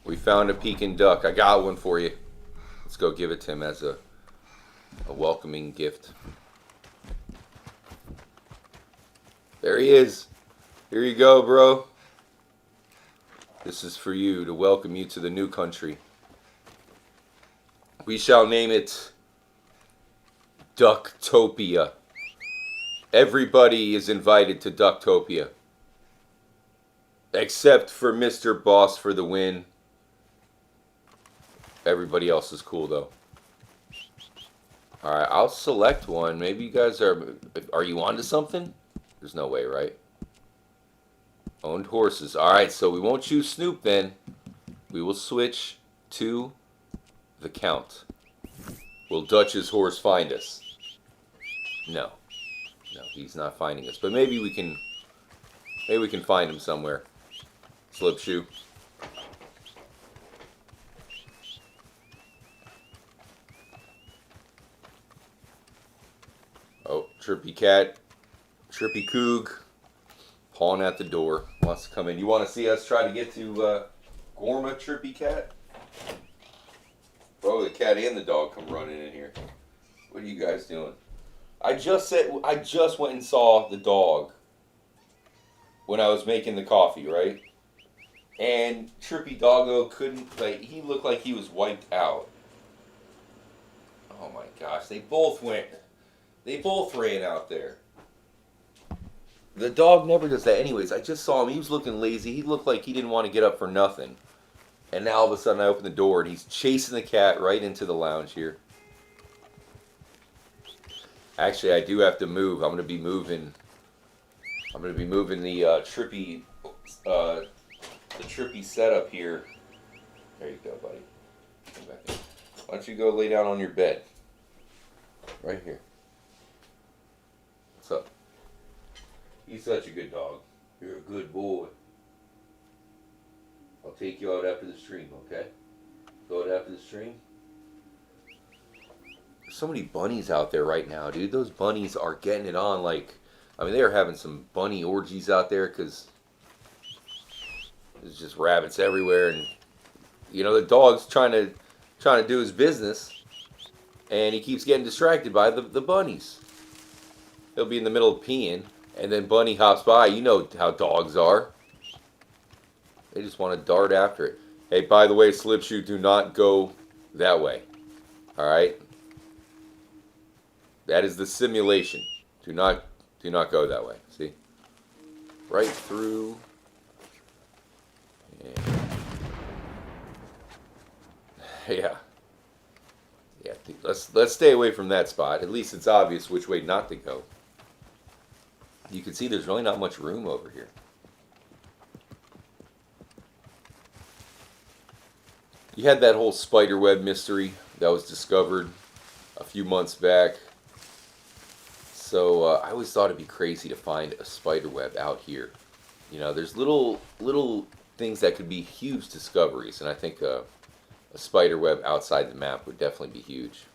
We found a Pekin duck. I got one for you. Let's go give it to him as a welcoming gift. There he is. Here you go, bro. This is for you, to welcome you to the new country. We shall name it Ducktopia. Everybody is invited to Ducktopia. Except for Mr. Boss for the win. Everybody else is cool, though. Alright, I'll select one. Maybe you guys are you onto something? There's no way, right? Owned horses. Alright, so we won't choose Snoop then. We will switch to the Count. Will Dutch's horse find us? No. No, he's not finding us. But maybe we can find him somewhere. Slip shoe. Oh, Trippy Cat. Trippy Coog. Pawing at the door. Wants to come in. You want to see us try to get to Gorma, Trippy Cat? Bro, the cat and the dog come running in here. What are you guys doing? I just went and saw the dog when I was making the coffee, right? And Trippy Doggo couldn't, like, he looked like he was wiped out. Oh my gosh, they both ran out there. The dog never does that anyways. I just saw him. He was looking lazy. He looked like he didn't want to get up for nothing. And now all of a sudden I open the door and he's chasing the cat right into the lounge here. Actually, I do have to move. I'm going to be moving the Trippy setup here. There you go, buddy. Come back in. Why don't you go lay down on your bed? Right here. What's up? He's such a good dog. You're a good boy. I'll take you out after the stream, okay? Go out after the stream. There's so many bunnies out there right now, dude. Those bunnies are getting it on. Like, I mean, they are having some bunny orgies out there because there's just rabbits everywhere. And, you know, the dog's trying to trying to do his business, and he keeps getting distracted by the bunnies. He'll be in the middle of peeing, and then Bunny hops by. You know how dogs are. They just want to dart after it. Hey, by the way, Slipshoe, do not go that way. Alright? That is the simulation. Do not go that way. See? Right through. Yeah. Yeah, let's stay away from that spot. At least it's obvious which way not to go. You can see there's really not much room over here. You had that whole spiderweb mystery that was discovered a few months back. So I always thought it'd be crazy to find a spiderweb out here. You know, there's little things that could be huge discoveries, and I think a spiderweb outside the map would definitely be huge.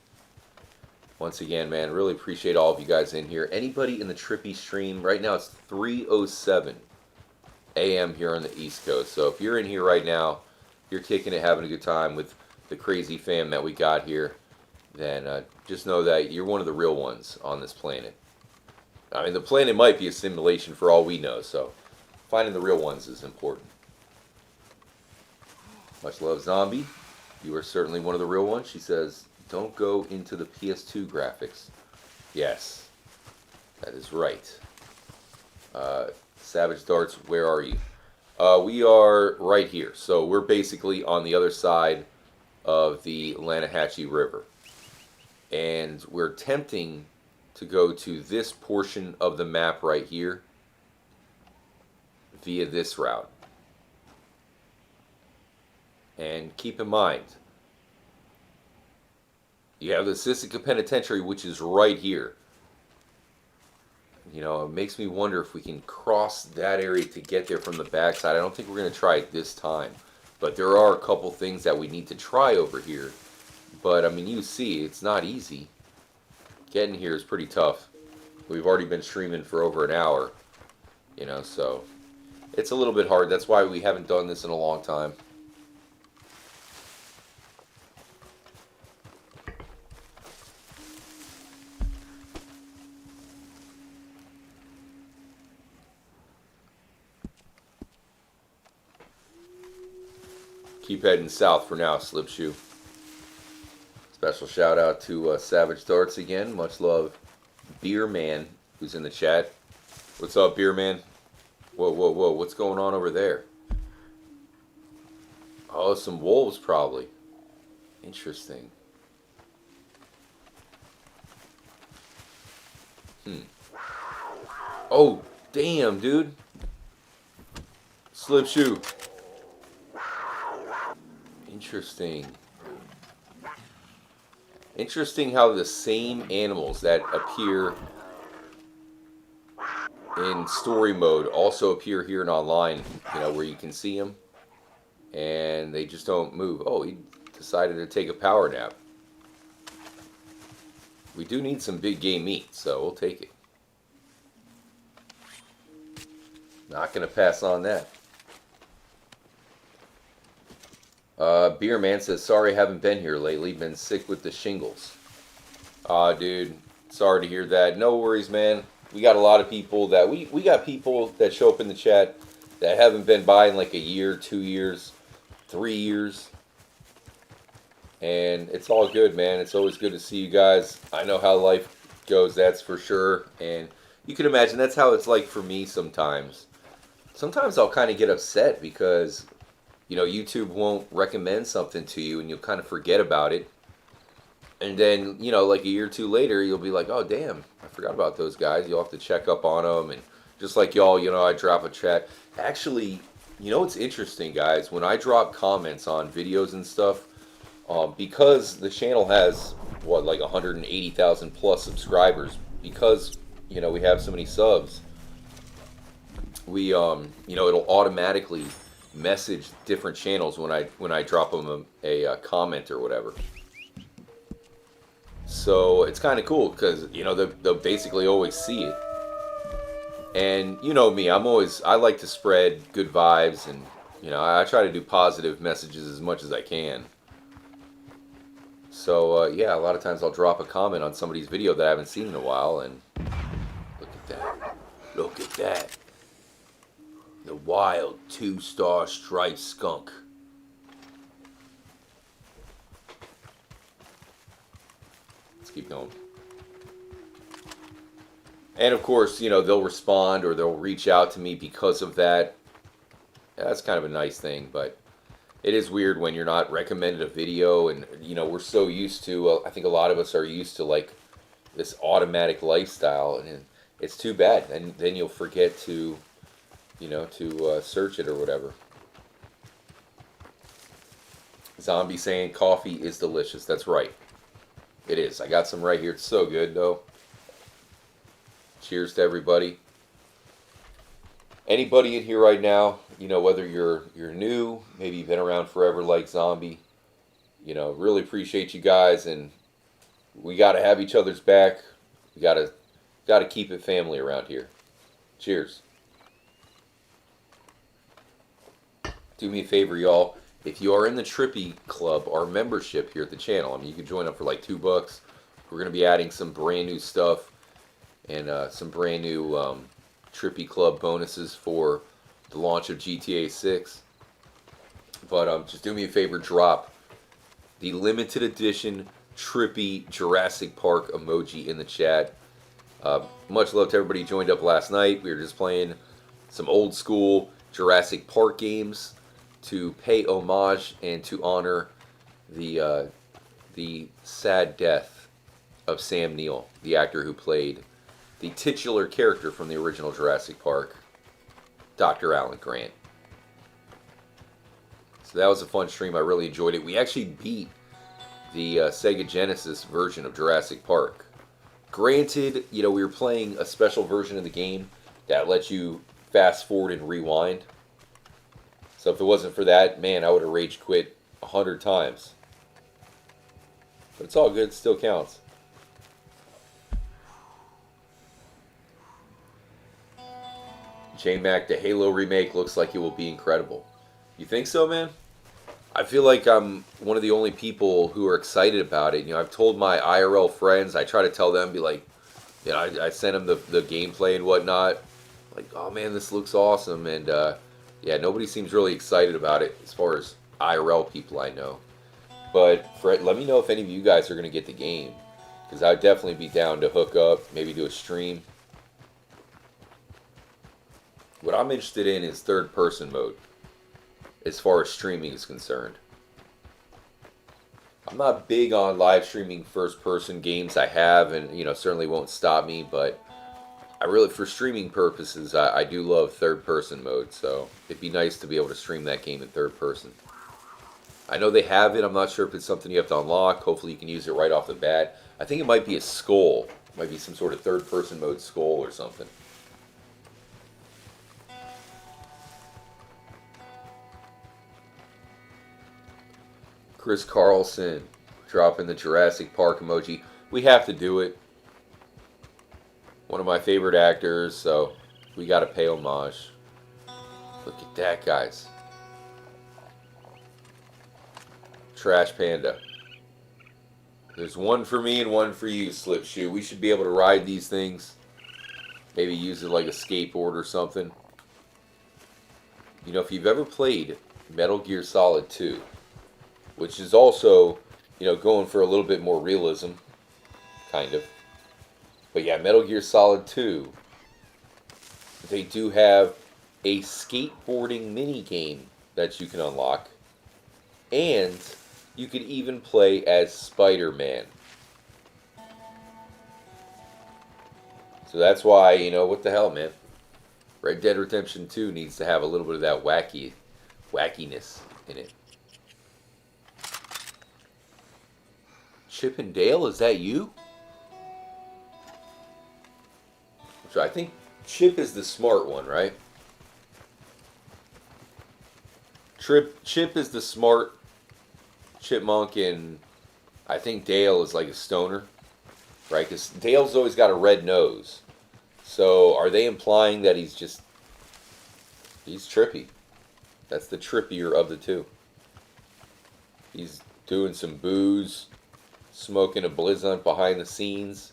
Once again, man, really appreciate all of you guys in here. Anybody in the Trippy stream, right now it's 3:07 a.m. here on the East Coast. So if you're in here right now, you're kicking it, having a good time with the crazy fam that we got here, then just know that you're one of the real ones on this planet. I mean, the planet might be a simulation for all we know, so finding the real ones is important. Much love, Zombie. You are certainly one of the real ones. She says, don't go into the PS2 graphics. Yes, that is right. Savage Darts, where are you? We are right here. So we're basically on the other side of the Lanahatchee River. And we're attempting to go to this portion of the map right here via this route. And keep in mind, you have the Sisika Penitentiary, which is right here. You know, it makes me wonder if we can cross that area to get there from the backside. I don't think we're going to try it this time. But there are a couple things that we need to try over here. But, I mean, you see, it's not easy. Getting here is pretty tough. We've already been streaming for over an hour. You know, so it's a little bit hard. That's why we haven't done this in a long time. Keep heading south for now, Slipshoe. Special shout out to Savage Darts again. Much love, Beer Man, who's in the chat. What's up, Beer Man? Whoa, whoa, whoa. What's going on over there? Oh, some wolves probably. Interesting. Oh, damn, dude. Slipshoe. Interesting. Interesting how the same animals that appear in story mode also appear here in online, you know, where you can see them and they just don't move. Oh, he decided to take a power nap. We do need some big game meat, so we'll take it. Not gonna pass on that. Beer Man says, sorry, haven't been here lately. Been sick with the shingles. Aw, dude. Sorry to hear that. No worries, man. We got a lot of people that... We got people that show up in the chat that haven't been by in like a year, 2 years, 3 years. And it's all good, man. It's always good to see you guys. I know how life goes, that's for sure. And you can imagine that's how it's like for me sometimes. Sometimes I'll kind of get upset because... you know, YouTube won't recommend something to you and you'll kind of forget about it. And then, you know, like a year or two later, you'll be like, oh, damn, I forgot about those guys. You'll have to check up on them. And just like y'all, you know, I drop a chat. Actually, you know what's interesting, guys? When I drop comments on videos and stuff, because the channel has, what, like 180,000 plus subscribers, because, you know, we have so many subs, we, you know, it'll automatically... message different channels when I drop them a comment or whatever. So it's kind of cool because, you know, they'll basically always see it. And you know me, I like to spread good vibes, and you know, I try to do positive messages as much as I can. So yeah, a lot of times I'll drop a comment on somebody's video that I haven't seen in a while, and look at that. Look at that. The wild 2-star striped skunk. Let's keep going. And of course, you know, they'll respond or they'll reach out to me because of that. Yeah, that's kind of a nice thing, but it is weird when you're not recommended a video, and you know, we're so used to, I think a lot of us are used to like this automatic lifestyle, and it's too bad. And then you'll forget to, you know, to search it or whatever. Zombie saying coffee is delicious. That's right. It is. I got some right here. It's so good though. Cheers to everybody. Anybody in here right now, you know, whether you're new, maybe you've been around forever like Zombie, you know, really appreciate you guys, and we got to have each other's back. We got to keep it family around here. Cheers. Do me a favor, y'all. If you are in the Trippy Club, our membership here at the channel, I mean, you can join up for like $2. We're going to be adding some brand new stuff and some brand new Trippy Club bonuses for the launch of GTA 6. But just do me a favor, drop the limited edition Trippy Jurassic Park emoji in the chat. Much love to everybody who joined up last night. We were just playing some old school Jurassic Park games to pay homage and to honor the sad death of Sam Neill, the actor who played the titular character from the original Jurassic Park, Dr. Alan Grant. So that was a fun stream. I really enjoyed it. We actually beat the Sega Genesis version of Jurassic Park. Granted, you know, we were playing a special version of the game that lets you fast forward and rewind. So if it wasn't for that, man, I would have rage quit 100 times. But it's all good. It still counts. J-Mac, the Halo remake looks like it will be incredible. You think so, man? I feel like I'm one of the only people who are excited about it. You know, I've told my IRL friends, I try to tell them, be like, you know, I send them the gameplay and whatnot. Like, oh man, this looks awesome. And yeah, nobody seems really excited about it as far as IRL people I know. But Fred, let me know if any of you guys are going to get the game, because I'd definitely be down to hook up, maybe do a stream. What I'm interested in is third-person mode, as far as streaming is concerned. I'm not big on live streaming first-person games. I have, and you know, certainly won't stop me. But I really, for streaming purposes, I do love third-person mode. So it'd be nice to be able to stream that game in third person. I know they have it. I'm not sure if it's something you have to unlock. Hopefully, you can use it right off the bat. I think it might be a skull. It might be some sort of third-person mode skull or something. Chris Carlson dropping the Jurassic Park emoji. We have to do it. One of my favorite actors, so we got to pay homage. Look at that, guys. Trash Panda. There's one for me and one for you, Slipshoe. We should be able to ride these things. Maybe use it like a skateboard or something. You know, if you've ever played Metal Gear Solid 2, which is also, you know, going for a little bit more realism, kind of. But yeah, Metal Gear Solid 2, they do have a skateboarding mini game that you can unlock. And you could even play as Spider-Man. So that's why, you know, what the hell, man. Red Dead Redemption 2 needs to have a little bit of that wackiness in it. Chip and Dale, is that you? So I think Chip is the smart one, right? Chip is the smart chipmunk, and I think Dale is like a stoner, right? Because Dale's always got a red nose. So are they implying that he's trippy? That's the trippier of the two. He's doing some booze, smoking a blizzant behind the scenes,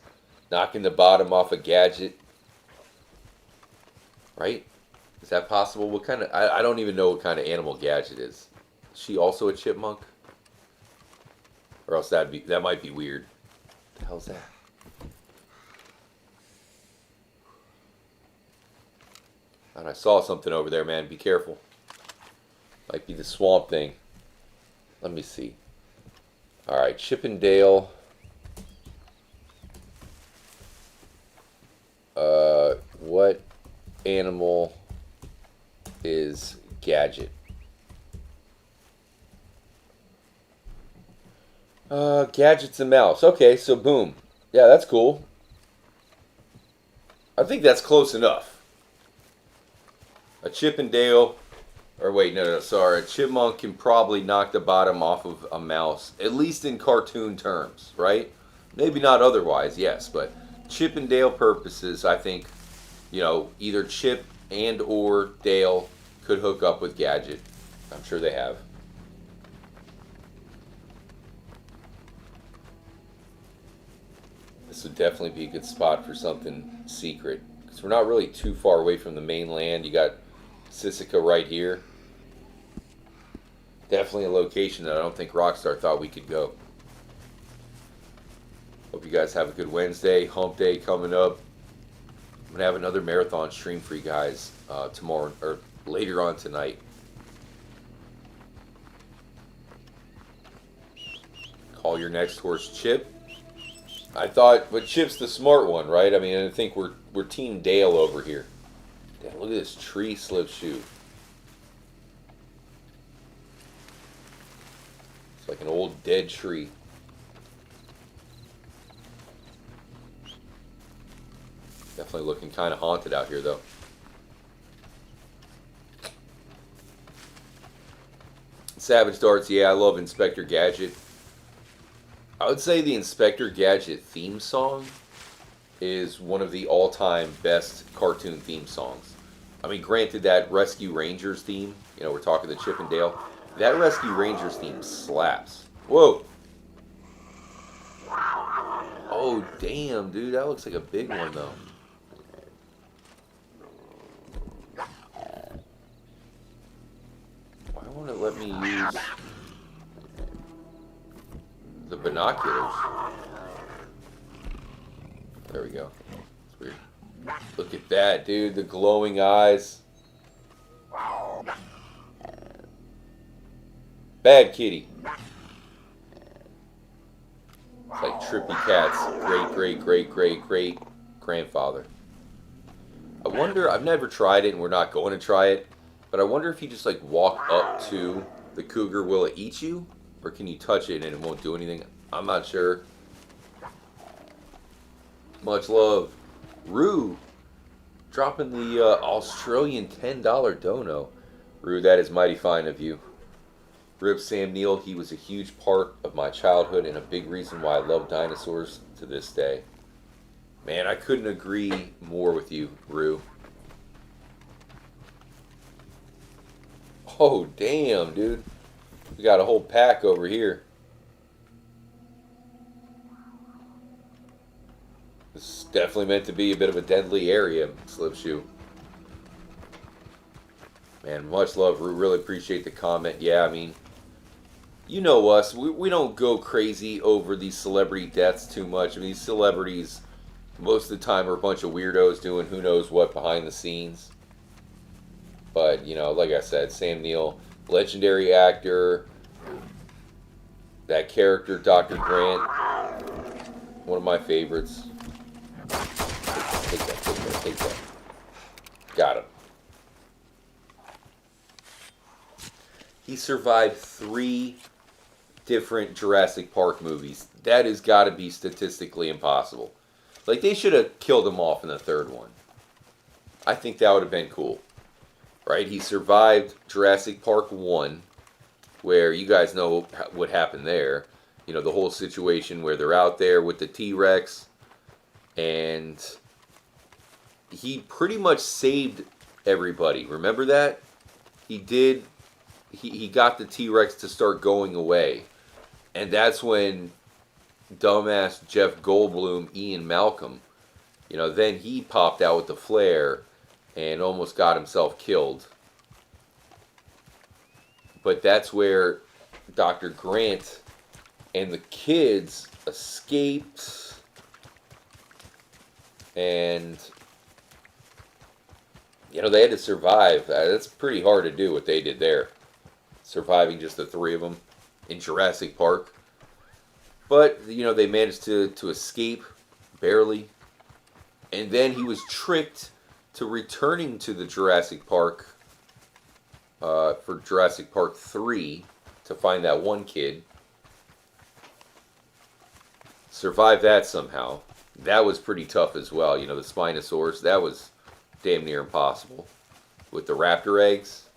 knocking the bottom off a gadget. Right? Is that possible? What kind of... I don't even know what kind of animal Gadget is. Is she also a chipmunk? Or else that might be weird. What the hell's that? And I saw something over there, man. Be careful. Might be the Swamp Thing. Let me see. Alright, Chippendale. What animal is Gadget? Gadget's a mouse. Okay, so boom. Yeah, that's cool. I think that's close enough. A Chippendale, or wait, no, sorry. A chipmunk can probably knock the bottom off of a mouse, at least in cartoon terms, right? Maybe not otherwise, yes, but Chippendale purposes, I think, you know, either Chip and or Dale could hook up with Gadget. I'm sure they have. This would definitely be a good spot for something secret. Because we're not really too far away from the mainland. You got Sisika right here. Definitely a location that I don't think Rockstar thought we could go. Hope you guys have a good Wednesday. Hump Day coming up. I'm going to have another marathon stream for you guys tomorrow, or later on tonight. Call your next horse Chip. I thought, but Chip's the smart one, right? I mean, I think we're Team Dale over here. Damn, look at this tree slip shoe. It's like an old dead tree. Definitely looking kind of haunted out here, though. Savage Darts, yeah, I love Inspector Gadget. I would say the Inspector Gadget theme song is one of the all-time best cartoon theme songs. I mean, granted, that Rescue Rangers theme, you know, we're talking the Chip and Dale, that Rescue Rangers theme slaps. Whoa! Oh, damn, dude, that looks like a big one, though. Why won't it let me use the binoculars? There we go. It's weird. Look at that, dude. The glowing eyes. Bad kitty. It's like Trippy Cat's great grandfather. I wonder, I've never tried it and we're not going to try it, but I wonder if you just like walk up to the cougar, will it eat you? Or can you touch it and it won't do anything? I'm not sure. Much love. Rue, dropping the Australian $10 dono. Rue, that is mighty fine of you. Rip Sam Neill, he was a huge part of my childhood and a big reason why I love dinosaurs to this day. Man, I couldn't agree more with you, Rue. Oh, damn, dude. We got a whole pack over here. This is definitely meant to be a bit of a deadly area, Slip Shoe. Man, much love. We really appreciate the comment. Yeah, I mean, you know us. We don't go crazy over these celebrity deaths too much. I mean, these celebrities, most of the time, are a bunch of weirdos doing who knows what behind the scenes. But, you know, like I said, Sam Neill, legendary actor. That character, Dr. Grant, one of my favorites. Take that. Got him. He survived 3 different Jurassic Park movies. That has got to be statistically impossible. Like, they should have killed him off in the 3rd one. I think that would have been cool. Right? He survived Jurassic Park 1, where you guys know what happened there. You know, the whole situation where they're out there with the T-Rex. And he pretty much saved everybody. Remember that? He did. He got the T-Rex to start going away. And that's when dumbass Jeff Goldblum, Ian Malcolm, then he popped out with the flare and almost got himself killed. But that's where Dr. Grant and the kids escaped, and they had to survive. That's pretty hard to do what they did there, surviving just the three of them in Jurassic Park. But they managed to escape barely, and then he was tricked to returning to the Jurassic Park for Jurassic Park 3 to find that one kid. Survived that somehow. That was pretty tough as well. The Spinosaurus, that was damn near impossible with the raptor eggs.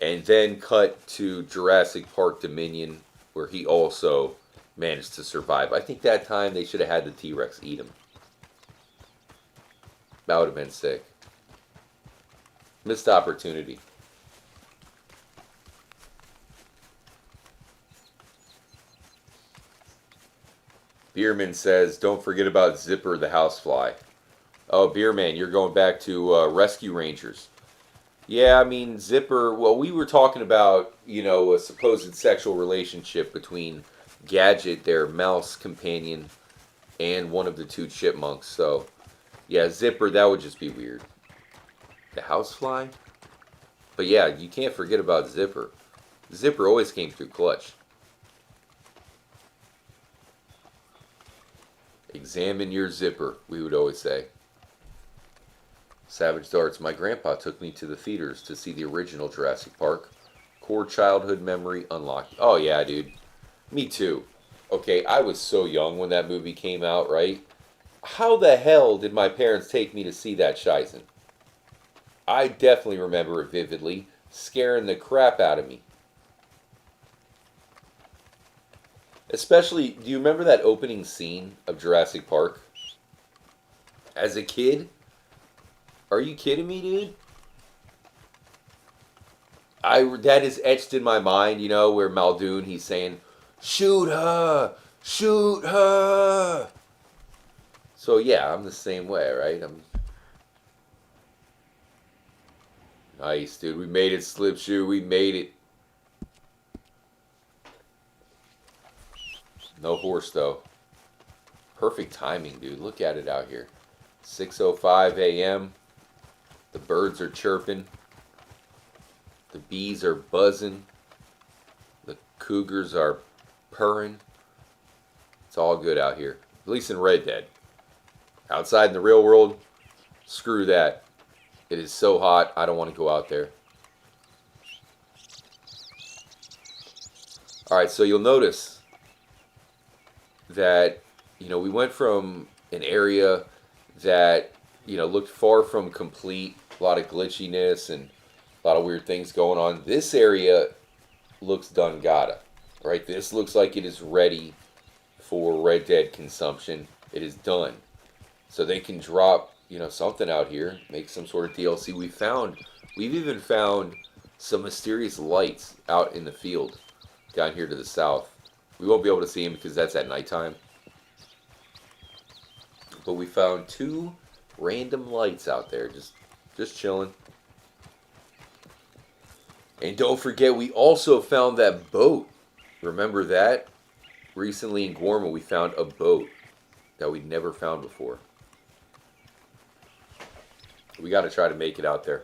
And then cut to Jurassic Park Dominion, where he also managed to survive. I think that time they should have had the T-Rex eat him. That would have been sick. Missed opportunity. Beerman says, don't forget about Zipper the housefly. Oh, Beerman, you're going back to Rescue Rangers. Yeah, I mean, Zipper, well, we were talking about, a supposed sexual relationship between Gadget, their mouse companion, and one of the two chipmunks. So, yeah, Zipper, that would just be weird. The housefly? But yeah, you can't forget about Zipper. Zipper always came through clutch. Examine your zipper, we would always say. Savage Darts, my grandpa took me to the theaters to see the original Jurassic Park. Core childhood memory unlocked. Oh yeah, dude. Me too. Okay, I was so young when that movie came out, right? How the hell did my parents take me to see that shizen? I definitely remember it vividly, scaring the crap out of me. Especially, do you remember that opening scene of Jurassic Park? As a kid? Are you kidding me, dude? That is etched in my mind, where Muldoon, he's saying, shoot her! Shoot her! So yeah, I'm the same way, right? Nice, dude. We made it, Slipshoe. We made it. No horse, though. Perfect timing, dude. Look at it out here. 6:05 a.m. The birds are chirping. The bees are buzzing. The cougars are purring. It's all good out here. At least in Red Dead. Outside in the real world, screw that. It is so hot, I don't want to go out there. Alright, so you'll notice that, we went from an area that, looked far from complete, a lot of glitchiness and a lot of weird things going on. This area looks done gotta, right? This looks like it is ready for Red Dead consumption. It is done. So they can drop, something out here, make some sort of DLC. We've even found some mysterious lights out in the field down here to the south. We won't be able to see them because that's at nighttime. But we found 2 random lights out there, just chilling. And don't forget, we also found that boat. Remember that? Recently in Gorma, we found a boat that we'd never found before. We got to try to make it out there.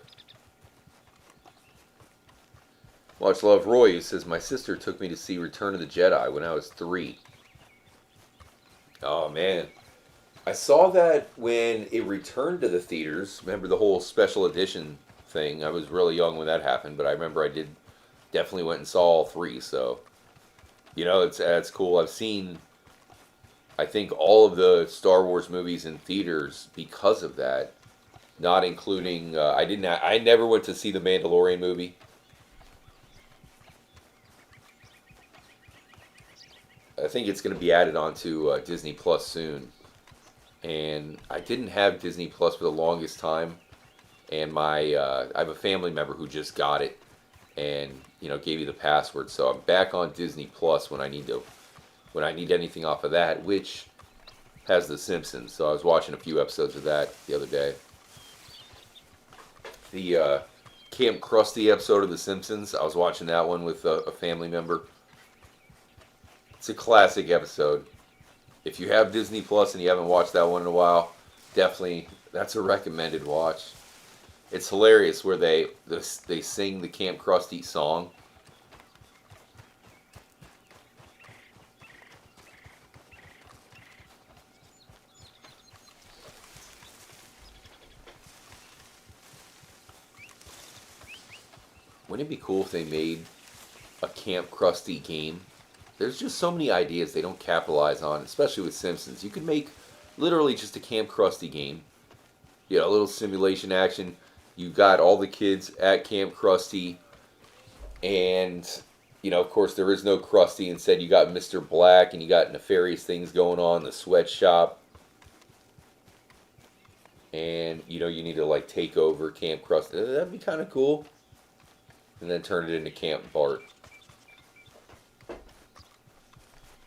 Much love, Roy. He says, my sister took me to see Return of the Jedi when I was 3. Oh, man. I saw that when it returned to the theaters. Remember the whole special edition thing? I was really young when that happened, but I remember I definitely went and saw all 3. So, it's cool. I've seen, I think, all of the Star Wars movies in theaters because of that. Not including, I never went to see the Mandalorian movie. I think it's going to be added onto Disney Plus soon. And I didn't have Disney Plus for the longest time. And I have a family member who just got it and, gave me the password. So I'm back on Disney Plus when I need to when I need anything off of that, which has The Simpsons. So I was watching a few episodes of that the other day. The Camp Krusty episode of The Simpsons, I was watching that one with a family member. It's a classic episode. If you have Disney Plus and you haven't watched that one in a while, definitely, that's a recommended watch. It's hilarious where they sing the Camp Krusty song. Wouldn't it be cool if they made a Camp Krusty game? There's just so many ideas they don't capitalize on, especially with Simpsons. You could make literally just a Camp Krusty game. You know, a little simulation action. You got all the kids at Camp Krusty, and, you know, of course, there is no Krusty. Instead, you got Mr. Black, and you got nefarious things going on, the sweatshop. And, you know, you need to, like, take over Camp Krusty. That'd be kind of cool. And then turn it into Camp Bart.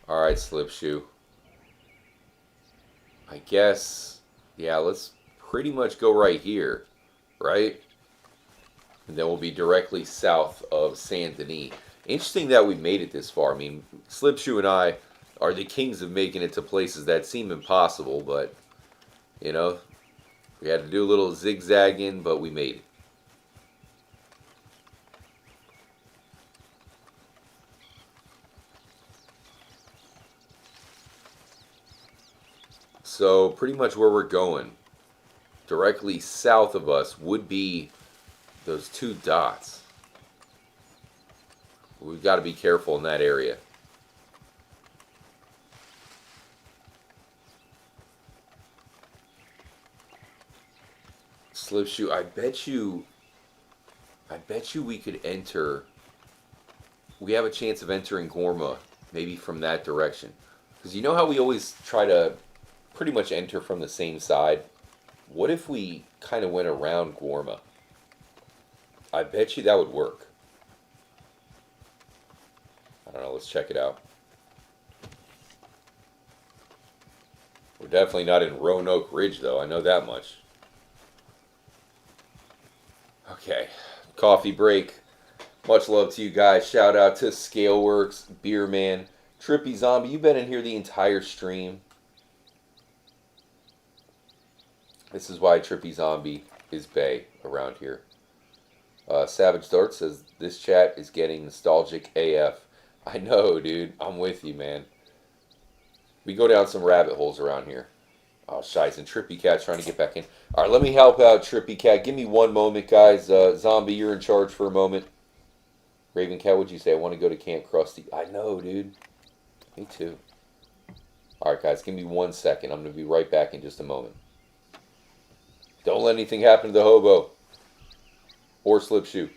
Alright, Slipshoe. I guess, yeah, let's pretty much go right here, right? And then we'll be directly south of Saint Denis. Interesting that we made it this far. I mean, Slipshoe and I are the kings of making it to places that seem impossible, but, you know, we had to do a little zigzagging, but we made it. So pretty much where we're going, directly south of us, would be those two dots. We've got to be careful in that area. Slipshoe, I bet you we could enter. We have a chance of entering Gorma, maybe from that direction. Because you know how we always try to pretty much enter from the same side? What if we kind of went around Gorma? I bet you that would work. I don't know, let's check it out. We're definitely not in Roanoke Ridge, though, I know that much. Okay, coffee break. Much love to you guys. Shout out to Scaleworks, Beerman, Trippy Zombie. You've been in here the entire stream. This is why Trippy Zombie is bae around here. Savage Dart says, this chat is getting nostalgic AF. I know, dude. I'm with you, man. We go down some rabbit holes around here. Oh, shies, and Trippy Cat's trying to get back in. Alright, let me help out Trippy Cat. Give me one moment, guys. Zombie, you're in charge for a moment. Raven Cat, what'd you say? I want to go to Camp Krusty. I know, dude. Me too. Alright, guys, give me 1 second. I'm going to be right back in just a moment. Don't let anything happen to the hobo. Or Slipshoe.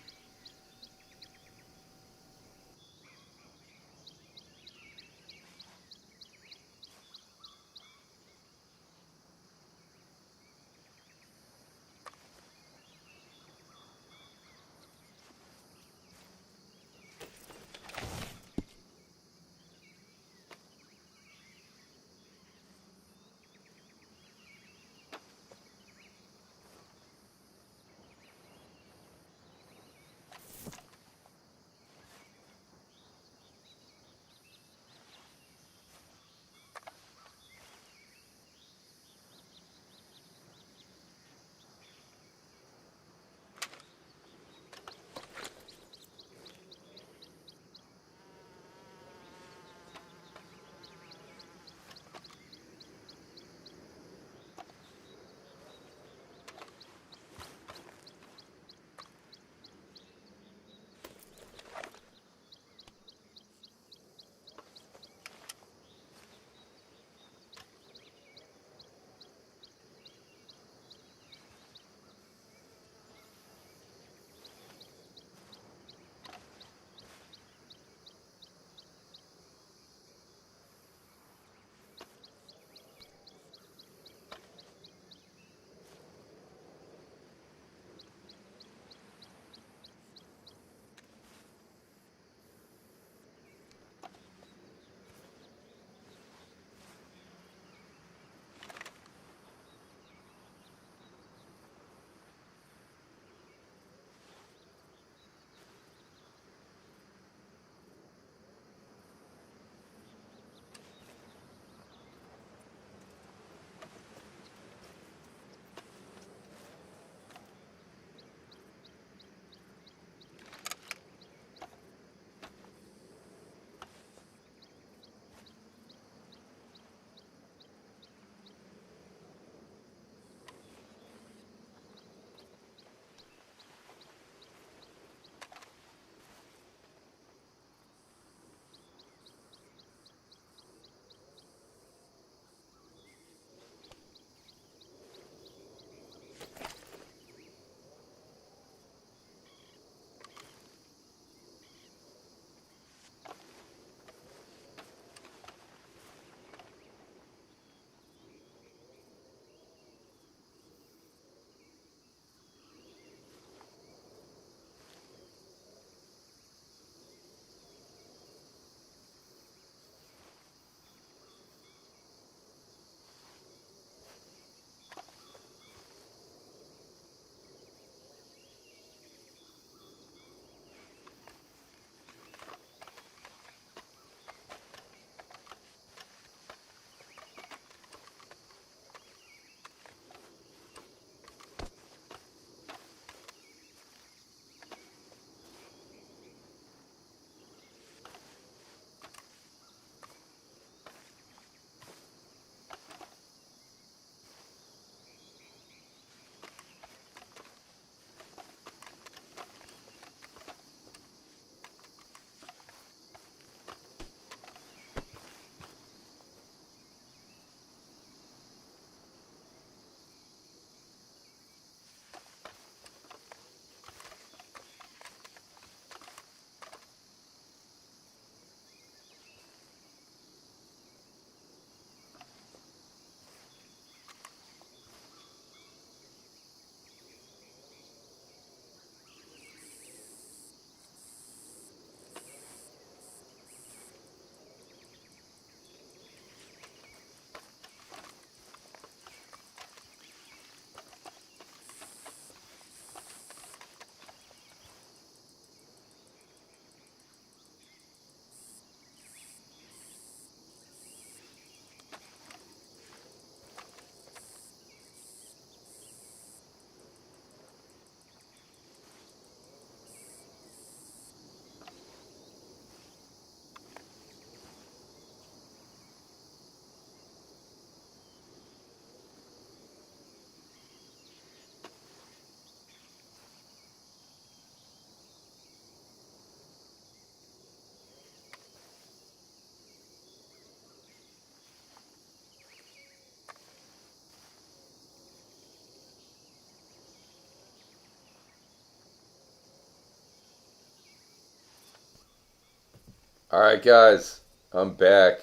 Alright, guys. I'm back.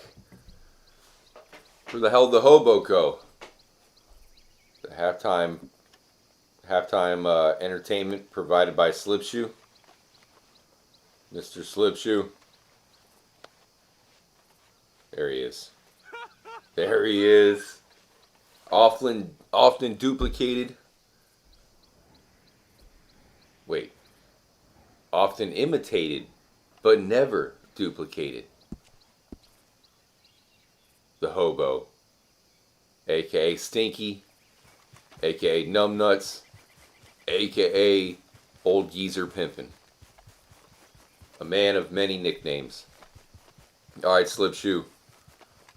Where the hell did the hobo go? The halftime entertainment provided by Slipshoe. Mr. Slipshoe. There he is. There he is. Often duplicated. Wait. Often imitated, but never duplicated. The hobo. AKA Stinky. AKA Numbnuts. AKA Old Geezer Pimpin'. A man of many nicknames. Alright, Slipshoe.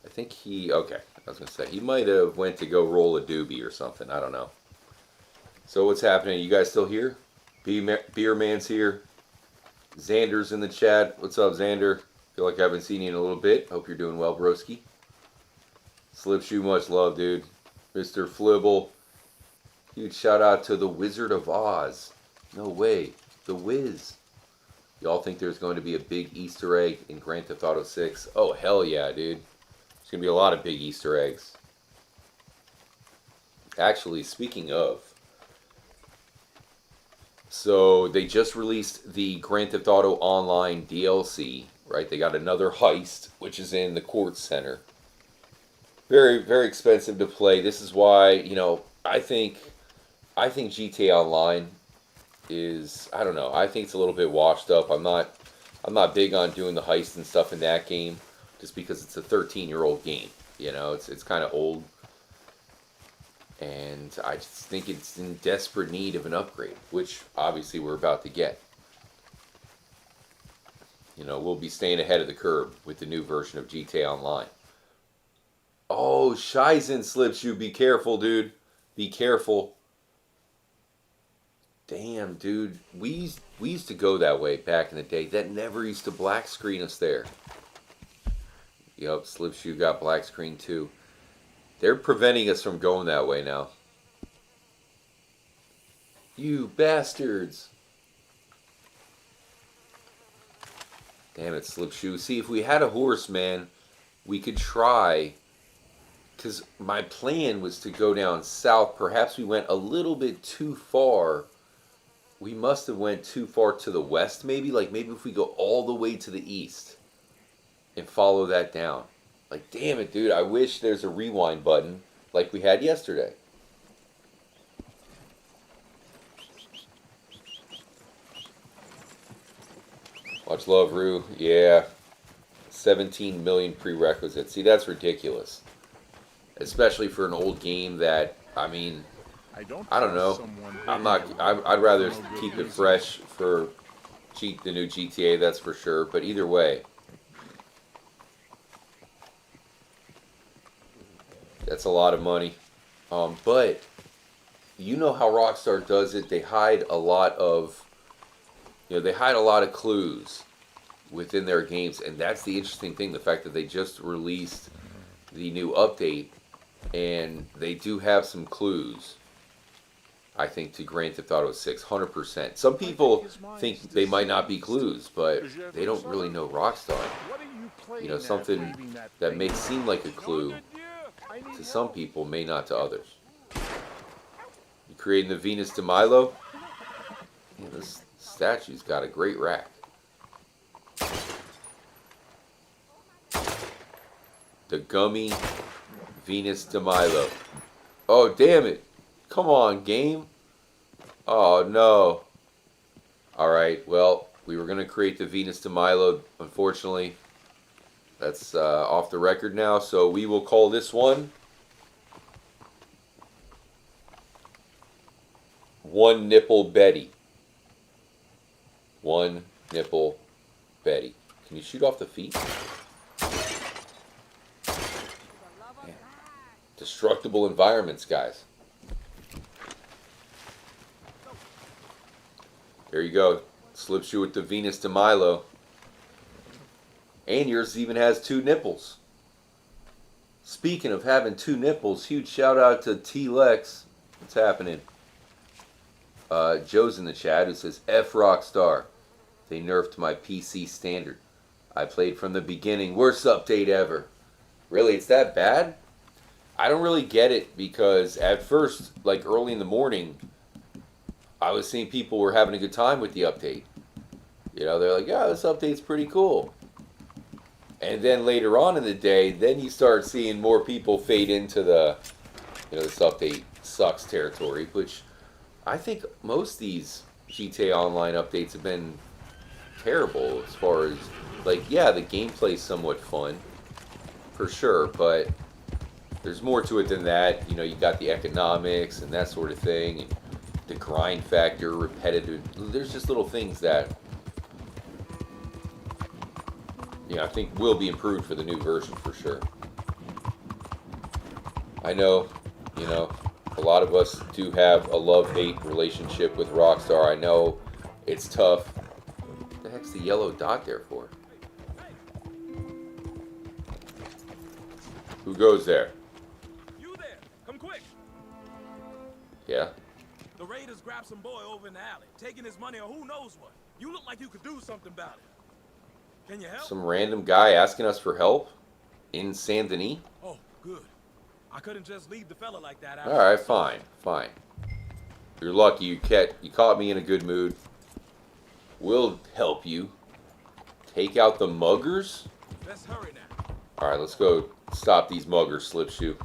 I think okay, I was going to say, he might have went to go roll a doobie or something, I don't know. So what's happening? You guys still here? Beer Man's here. Xander's in the chat. What's up, Xander? Feel like I haven't seen you in a little bit. Hope you're doing well, broski. Slipshoe, much love, dude. Mr. Flibble. Huge shout out to the Wizard of Oz. No way. The Wiz. Y'all think there's going to be a big Easter egg in Grand Theft Auto 6? Oh, hell yeah, dude. There's going to be a lot of big Easter eggs. Actually, speaking of, so they just released the Grand Theft Auto Online DLC, right? They got another heist, which is in the Quartz Center. Very, very expensive to play. This is why, you know, I think GTA Online is, I don't know, I think it's a little bit washed up. I'm not big on doing the heist and stuff in that game, just because it's a 13-year-old game. You know, it's kind of old. And I just think it's in desperate need of an upgrade, which obviously we're about to get. You know, we'll be staying ahead of the curve with the new version of GTA Online. Oh, Shizen Slipshoe, be careful, dude. Be careful. Damn, dude. We used to go that way back in the day. That never used to black screen us there. Yup, Slipshoe got black screen too. They're preventing us from going that way now. You bastards. Damn it, Slipshoe. See, if we had a horse, man, we could try. Because my plan was to go down south. Perhaps we went a little bit too far. We must have went too far to the west, maybe. Like, maybe if we go all the way to the east and follow that down. Like, damn it, dude. I wish there's a rewind button like we had yesterday. Much love, Rue. Yeah. 17 million prerequisites. See, that's ridiculous. Especially for an old game that, I mean, I don't know. I'd rather keep it fresh for the new GTA, that's for sure. But either way, that's a lot of money. But you know how Rockstar does it. They hide a lot of, clues within their games, and that's the interesting thing. The fact that they just released the new update, and they do have some clues, I think, to Grand Theft Auto 6, 100%. Some people think they might not be clues, but they don't really know Rockstar. You know, something that may seem like a clue to some people may not to others. You creating the Venus de Milo? Yeah, this statue's got a great rack. The Gummy Venus de Milo. Oh, damn it. Come on, game. Oh, no. Alright, well, we were going to create the Venus de Milo. Unfortunately, that's off the record now. So we will call this one One Nipple Betty. One Nipple Betty. Can you shoot off the feet? Man. Destructible environments, guys. There you go. Slipshoe with the Venus de Milo. And yours even has 2 nipples. Speaking of having 2 nipples, huge shout out to T-Lex. What's happening? Joe's in the chat who says, F Rockstar. They nerfed my PC standard. I played from the beginning. Worst update ever. Really, it's that bad? I don't really get it because at first, like early in the morning, I was seeing people were having a good time with the update. You know, they're like, yeah, this update's pretty cool. And then later on in the day, then you start seeing more people fade into the, this update sucks territory, which I think most of these GTA Online updates have been terrible as far as, like, yeah, the gameplay's somewhat fun, for sure, but there's more to it than that. You got the economics and that sort of thing, and the grind factor, repetitive. There's just little things that, I think will be improved for the new version for sure. I know, a lot of us do have a love-hate relationship with Rockstar. I know it's tough. What the heck's the yellow dot there for? Who goes there? You there? Come quick. Yeah? The raiders grabbed some boy over in the alley, taking his money or who knows what. You look like you could do something about it. Can you help? Some random guy asking us for help in Saint Denis? Oh, good. I couldn't just leave the fella like that. Alright, fine. You're lucky you caught me in a good mood. We'll help you. Take out the muggers? Let's hurry now. Alright, let's go stop these muggers, Slipshoe.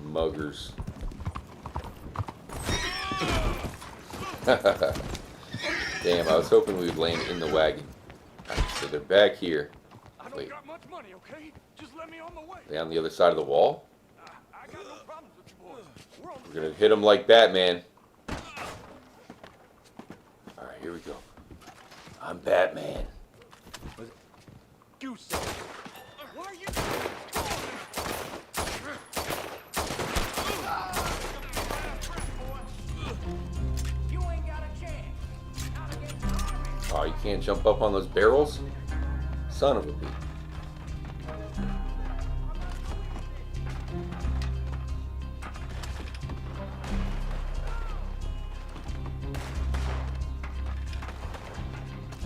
Muggers. Damn, I was hoping we would land in the wagon. Alright, so they're back here. I don't got much money, okay? Just let me on the way. They on the other side of the wall? I got no problems with you boys. We're gonna hit them like Batman. Alright, here we go. I'm Batman. You say. What are you You ain't got a chance. Not against the army. Oh, you can't jump up on those barrels? Son of a bitch.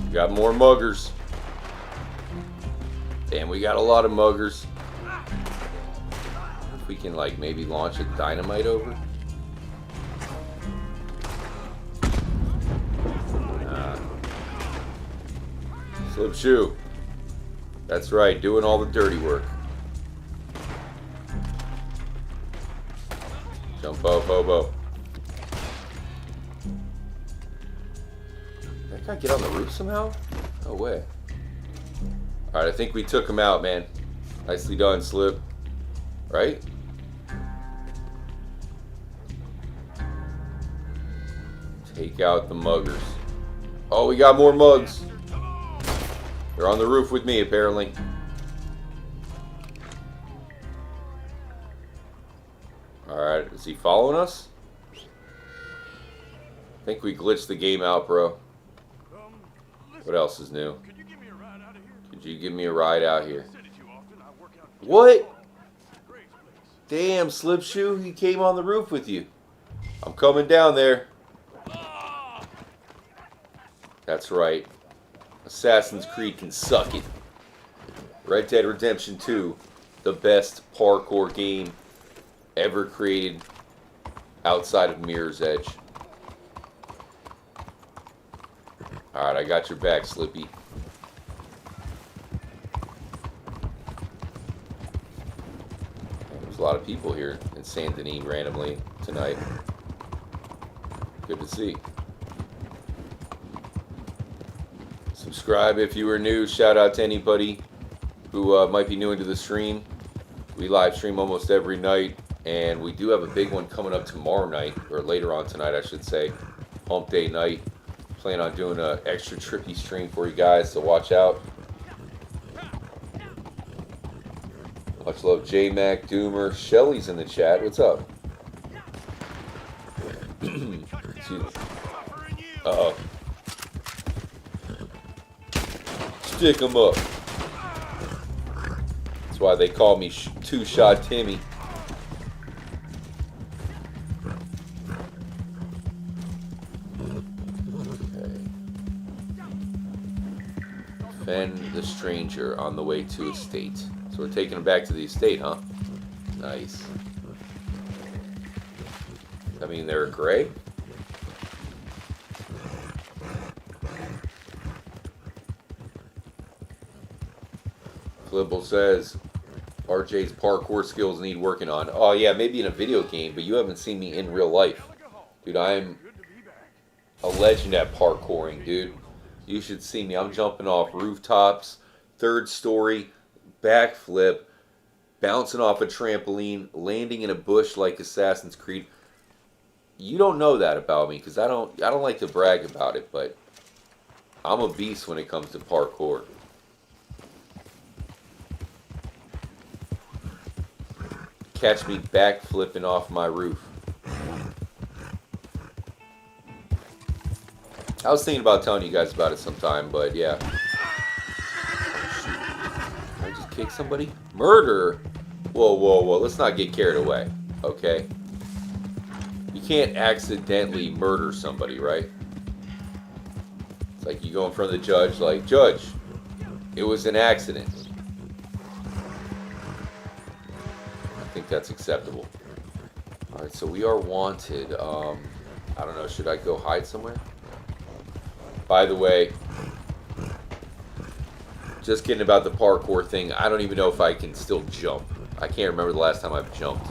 We got more muggers. Damn, we got a lot of muggers. If we can, like, maybe launch a dynamite over. Slipshoe. That's right, doing all the dirty work. Jump up, hobo. That guy get on the roof somehow? No way. Alright, I think we took him out, man. Nicely done, Slip. Right? Take out the muggers. Oh, we got more mugs. They're on the roof with me, apparently. Alright, is he following us? I think we glitched the game out, bro. What else is new? Could you give me a ride out of here? Could you give me a ride out here? Said it too often. I work out What? Grace, please. Damn, Slipshoe, he came on the roof with you. I'm coming down there. That's right. Assassin's Creed can suck it. Red Dead Redemption 2, the best parkour game ever created outside of Mirror's Edge. Alright, I got your back, Slippy. There's a lot of people here in Saint Denis randomly tonight. Good to see. Subscribe if you are new. Shout out to anybody who might be new into the stream. We live stream almost every night, and we do have a big one coming up tomorrow night, or later on tonight, I should say. Hump Day night. Plan on doing an extra trippy stream for you guys, so watch out. Much love, J-Mac, Doomer. Shelly's in the chat. What's up? Excuse me. Uh-oh. Stick 'em up. That's why they call me Two-Shot Timmy. Okay. then the stranger on the way to estate. So we're taking him back to the estate, huh? Nice. I mean, they're gray? Flibble says, RJ's parkour skills need working on. Oh yeah, maybe in a video game, but you haven't seen me in real life. Dude, I'm a legend at parkouring, dude. You should see me. I'm jumping off rooftops, third story, backflip, bouncing off a trampoline, landing in a bush like Assassin's Creed. You don't know that about me because I don't like to brag about it, but I'm a beast when it comes to parkour. Catch me backflipping off my roof. I was thinking about telling you guys about it sometime, but yeah. I just kick somebody? Murder? Whoa, whoa, whoa. Let's not get carried away, okay? You can't accidentally murder somebody, right? It's like you go in front of the judge, like, Judge, it was an accident. I think that's acceptable. Alright, so we are wanted. I don't know, should I go hide somewhere? By the way, just kidding about the parkour thing. I don't even know if I can still jump. I can't remember the last time I've jumped.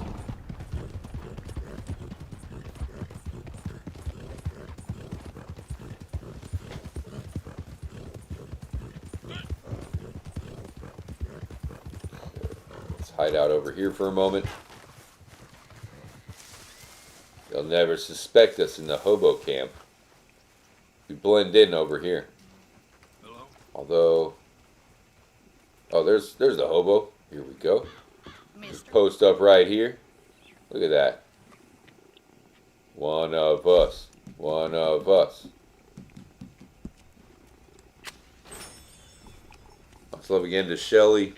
Let's hide out over here for a moment. They'll never suspect us in the hobo camp. We blend in over here. Hello? Although, oh, there's the hobo. Here we go. Just post up right here. Look at that. One of us. One of us. Much love again to Shelly.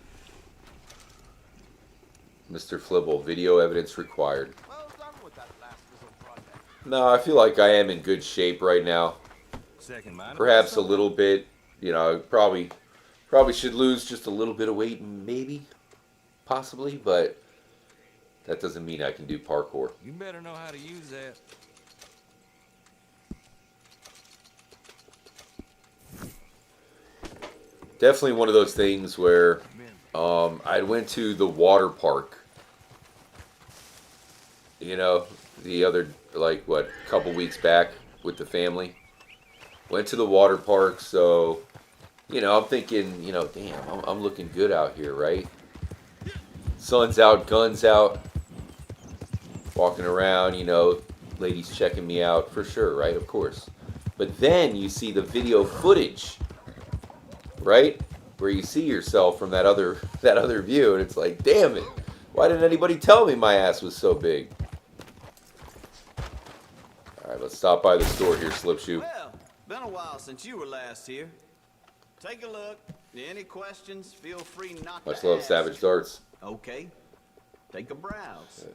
Mr. Flibble, video evidence required. Well done with that last little project. No, I feel like I am in good shape right now. Second man. Perhaps a little bit, you know, probably should lose just a little bit of weight, maybe, possibly, but that doesn't mean I can do parkour. You better know how to use that. Definitely one of those things where I went to the water park, you know, the other, like, what, couple weeks back with the family. Went to the water park, so, you know, I'm thinking, you know, damn, I'm looking good out here, right? Sun's out, guns out, walking around, you know, ladies checking me out, for sure, right? Of course. But then you see the video footage, right? Where you see yourself from that other view, and it's like, damn it, why didn't anybody tell me my ass was so big? All right, let's stop by the store here, Slipshoe. Well, been a while since you were last here. Take a look. Any questions, feel free not to Much love, ask. Savage Darts. Okay. Take a browse.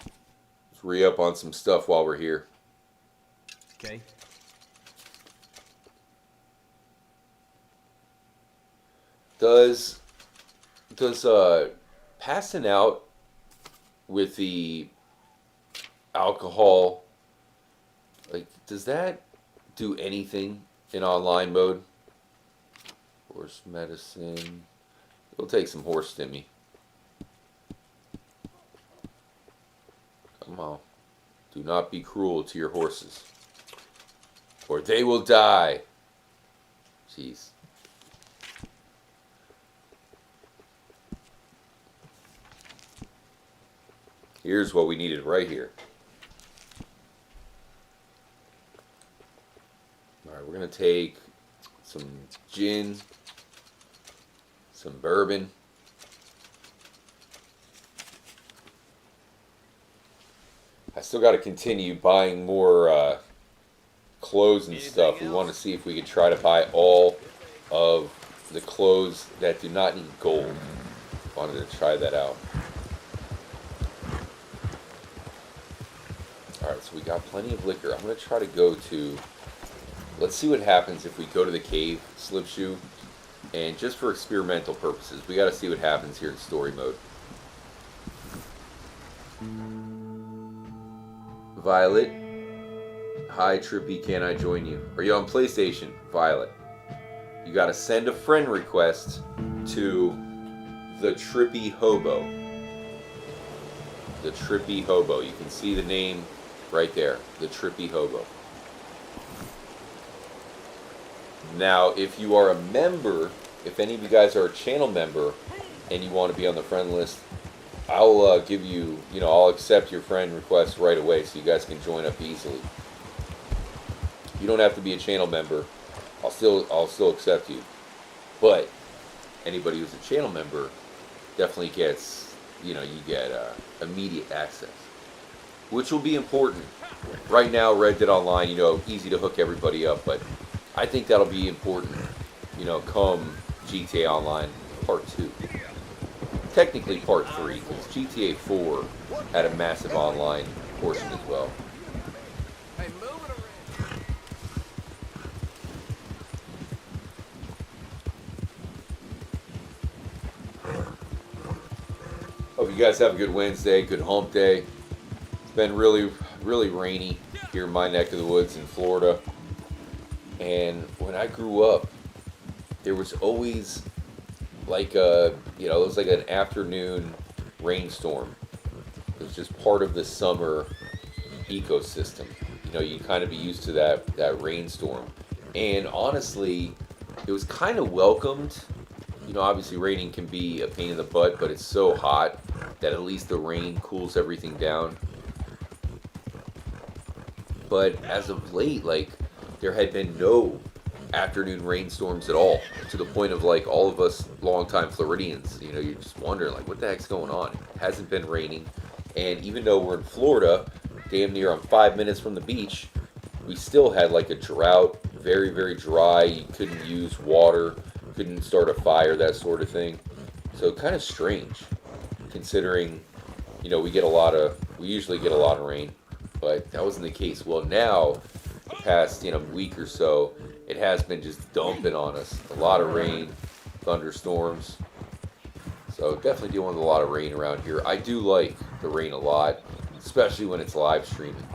Let's re-up on some stuff while we're here. Okay. Does passing out with the alcohol, like, does that do anything in online mode? Horse medicine. We'll take some horse stimmy. Come on. Do not be cruel to your horses, or they will die. Jeez. Here's what we needed right here. Alright, we're going to take some gin, some bourbon. I still got to continue buying more clothes and stuff. We want to see if we could try to buy all of the clothes that do not need gold. Wanted to try that out. Alright, so we got plenty of liquor. I'm going to try to go to let's see what happens if we go to the cave, Slipshoe, and just for experimental purposes, we got to see what happens here in story mode. Violet. Hi, Trippy, can I join you? Are you on PlayStation, Violet? You got to send a friend request to the Trippy Hobo. The Trippy Hobo. You can see the name right there. The Trippy Hobo. Now, if you are a member, if any of you guys are a channel member and you want to be on the friend list, I'll give you, I'll accept your friend request right away so you guys can join up easily. You don't have to be a channel member. I'll still accept you. But anybody who's a channel member definitely gets, you get immediate access, which will be important. Right now, Red Dead Online, easy to hook everybody up, but I think that'll be important, come GTA Online Part 2. Technically Part 3, because GTA 4 had a massive online portion as well. Hey, move it around. Hope you guys have a good Wednesday, good hump day. It's been really, really rainy here in my neck of the woods in Florida. And when I grew up, there was always like it was like an afternoon rainstorm. It was just part of the summer ecosystem. You kind of be used to that rainstorm. And honestly, it was kind of welcomed. Obviously raining can be a pain in the butt, but it's so hot that at least the rain cools everything down. But as of late, there had been no afternoon rainstorms at all, to the point of all of us longtime Floridians, you're just wondering what the heck's going on. It hasn't been raining, and even though we're in Florida, damn near on 5 minutes from the beach, we still had a drought, very, very dry. You couldn't use water, couldn't start a fire, that sort of thing. So kind of strange, considering we usually get a lot of rain, but that wasn't the case. Well, now the past week or so, it has been just dumping on us. A lot of rain, thunderstorms. So definitely dealing with a lot of rain around here. I do like the rain a lot, especially when it's live streaming.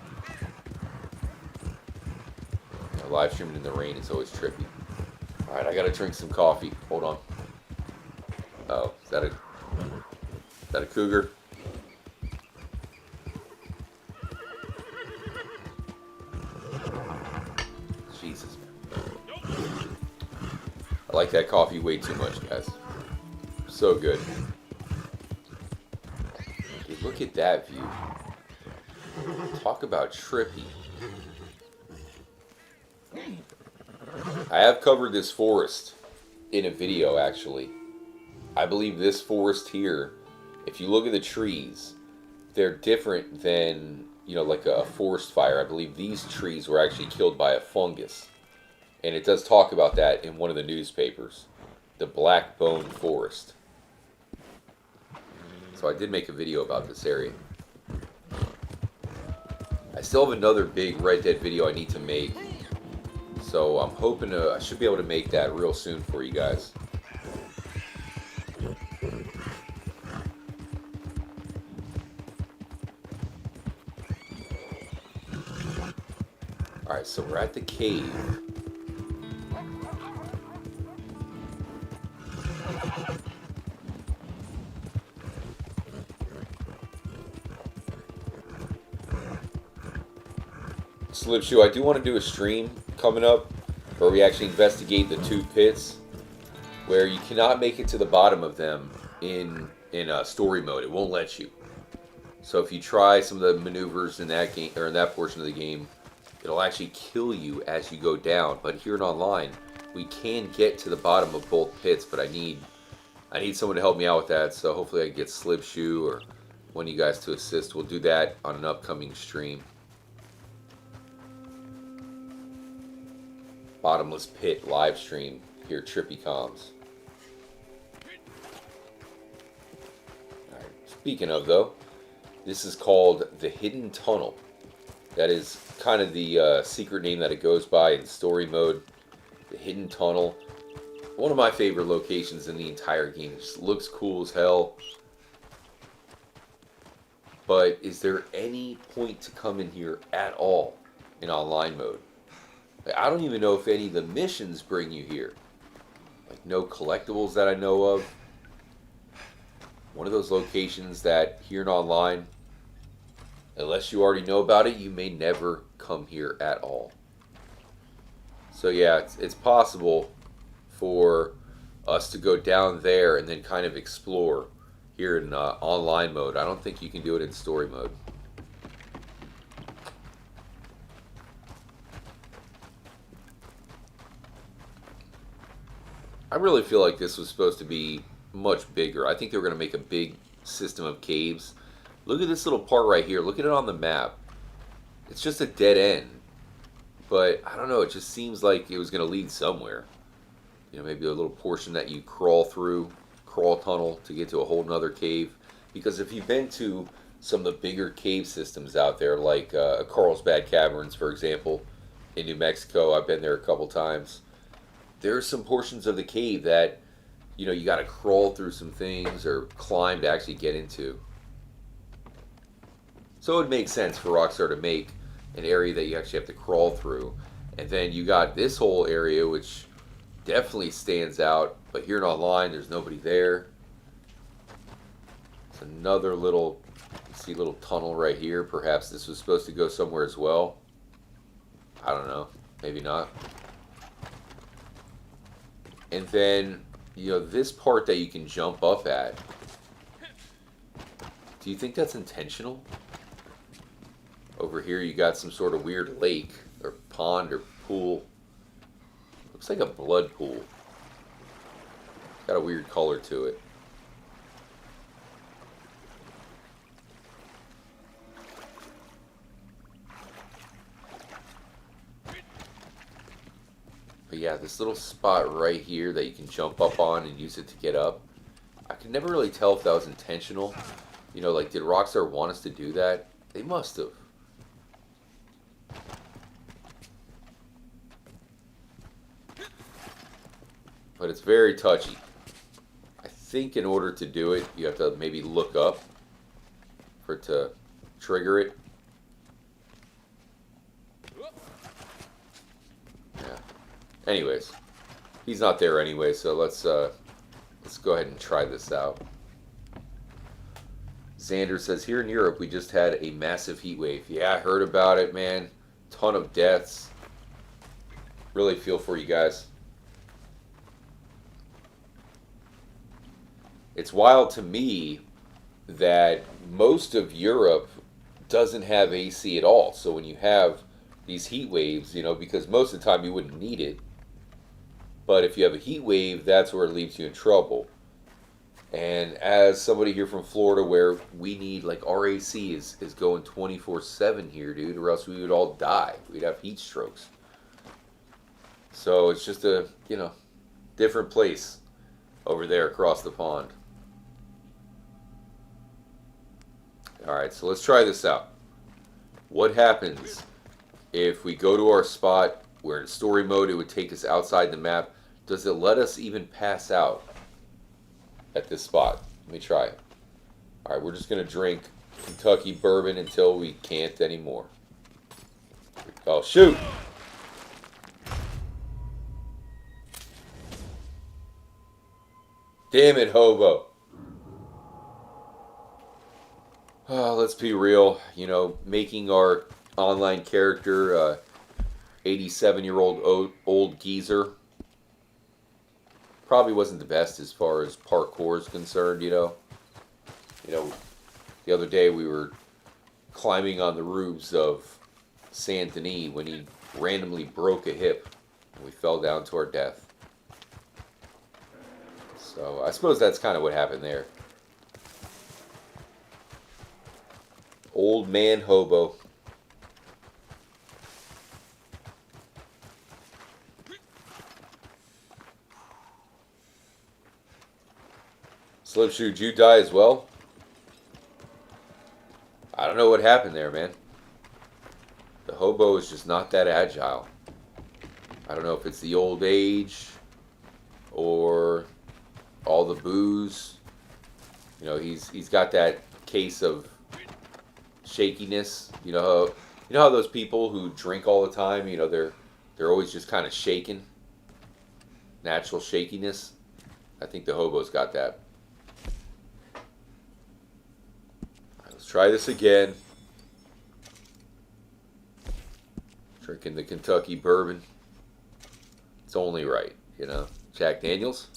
Live streaming in the rain is always trippy. Alright, I gotta drink some coffee. Hold on. Oh, is that a cougar? Jesus, man. I like that coffee way too much, guys. So good. Hey, look at that view. Talk about trippy. I have covered this forest in a video, actually. I believe this forest here, if you look at the trees, they're different than, like a forest fire. I believe these trees were actually killed by a fungus. And it does talk about that in one of the newspapers. The Black Bone Forest. So I did make a video about this area. I still have another big Red Dead video I need to make. So I'm hoping I should be able to make that real soon for you guys. Alright, so we're at the cave. Slipshoe, I do want to do a stream coming up where we actually investigate the two pits, where you cannot make it to the bottom of them in story mode. It won't let you. So if you try some of the maneuvers in that game, or in that portion of the game, it'll actually kill you as you go down. But here in online, we can get to the bottom of both pits, but I need someone to help me out with that. So hopefully I can get Slipshoe or one of you guys to assist. We'll do that on an upcoming stream. Bottomless Pit live stream here at Trippy Comms. Alright, speaking of though, this is called The Hidden Tunnel. That is kind of the secret name that it goes by in story mode. The Hidden Tunnel. One of my favorite locations in the entire game. It just looks cool as hell. But is there any point to come in here at all in online mode? Like, I don't even know if any of the missions bring you here. Like, no collectibles that I know of. One of those locations that here in online, unless you already know about it, you may never come here at all. So yeah, it's possible for us to go down there and then kind of explore here in online mode. I don't think you can do it in story mode. I really feel like this was supposed to be much bigger. I think they were going to make a big system of caves. Look at this little part right here. Look at it on the map. It's just a dead end. But, I don't know, it just seems like it was going to lead somewhere. You know, maybe a little portion that you crawl through, crawl tunnel to get to a whole nother cave. Because if you've been to some of the bigger cave systems out there, like Carlsbad Caverns, for example, in New Mexico, I've been there a couple times. There are some portions of the cave that, you know, you got to crawl through some things or climb to actually get into. So it would make sense for Rockstar to make an area that you actually have to crawl through. And then you got this whole area, which definitely stands out. But here in online, there's nobody there. It's another little, you see, little tunnel right here. Perhaps this was supposed to go somewhere as well. I don't know. Maybe not. And then, you know, this part that you can jump up at. Do you think that's intentional? Over here you got some sort of weird lake or pond or pool. Looks like a blood pool. Got a weird color to it. But yeah, this little spot right here that you can jump up on and use it to get up. I could never really tell if that was intentional. You know, like, did Rockstar want us to do that? They must have. But it's very touchy. I think in order to do it, you have to maybe look up for it to trigger it. Yeah. Anyways, he's not there anyway, so let's go ahead and try this out. Xander says, here in Europe, we just had a massive heat wave. Yeah, I heard about it, man. Ton of deaths. Really feel for you guys. It's wild to me that most of Europe doesn't have AC at all. So when you have these heat waves, you know, because most of the time you wouldn't need it. But if you have a heat wave, that's where it leaves you in trouble. And as somebody here from Florida where we need, like, our AC is going 24/7 here, dude, or else we would all die. We'd have heat strokes. So it's just a, you know, different place over there across the pond. Alright, so let's try this out. What happens if we go to our spot, we're in story mode, it would take us outside the map. Does it let us even pass out at this spot? Let me try it. Alright, we're just going to drink Kentucky bourbon until we can't anymore. Oh, shoot! Damn it, hobo. Let's be real. You know, making our online character 87-year-old old geezer probably wasn't the best as far as parkour is concerned, you know. You know, the other day we were climbing on the roofs of Saint Denis when he randomly broke a hip and we fell down to our death. So I suppose that's kind of what happened there. Old man hobo. Slim Shoe, did you die as well? I don't know what happened there, man. The hobo is just not that agile. I don't know if it's the old age or all the booze. You know, he's got that case of shakiness. You know how those people who drink all the time, you know, they're always just kind of shaking. Natural shakiness. I think the hobo's got that. All right, let's try this again. Drinking the Kentucky bourbon. It's only right, you know. Jack Daniels.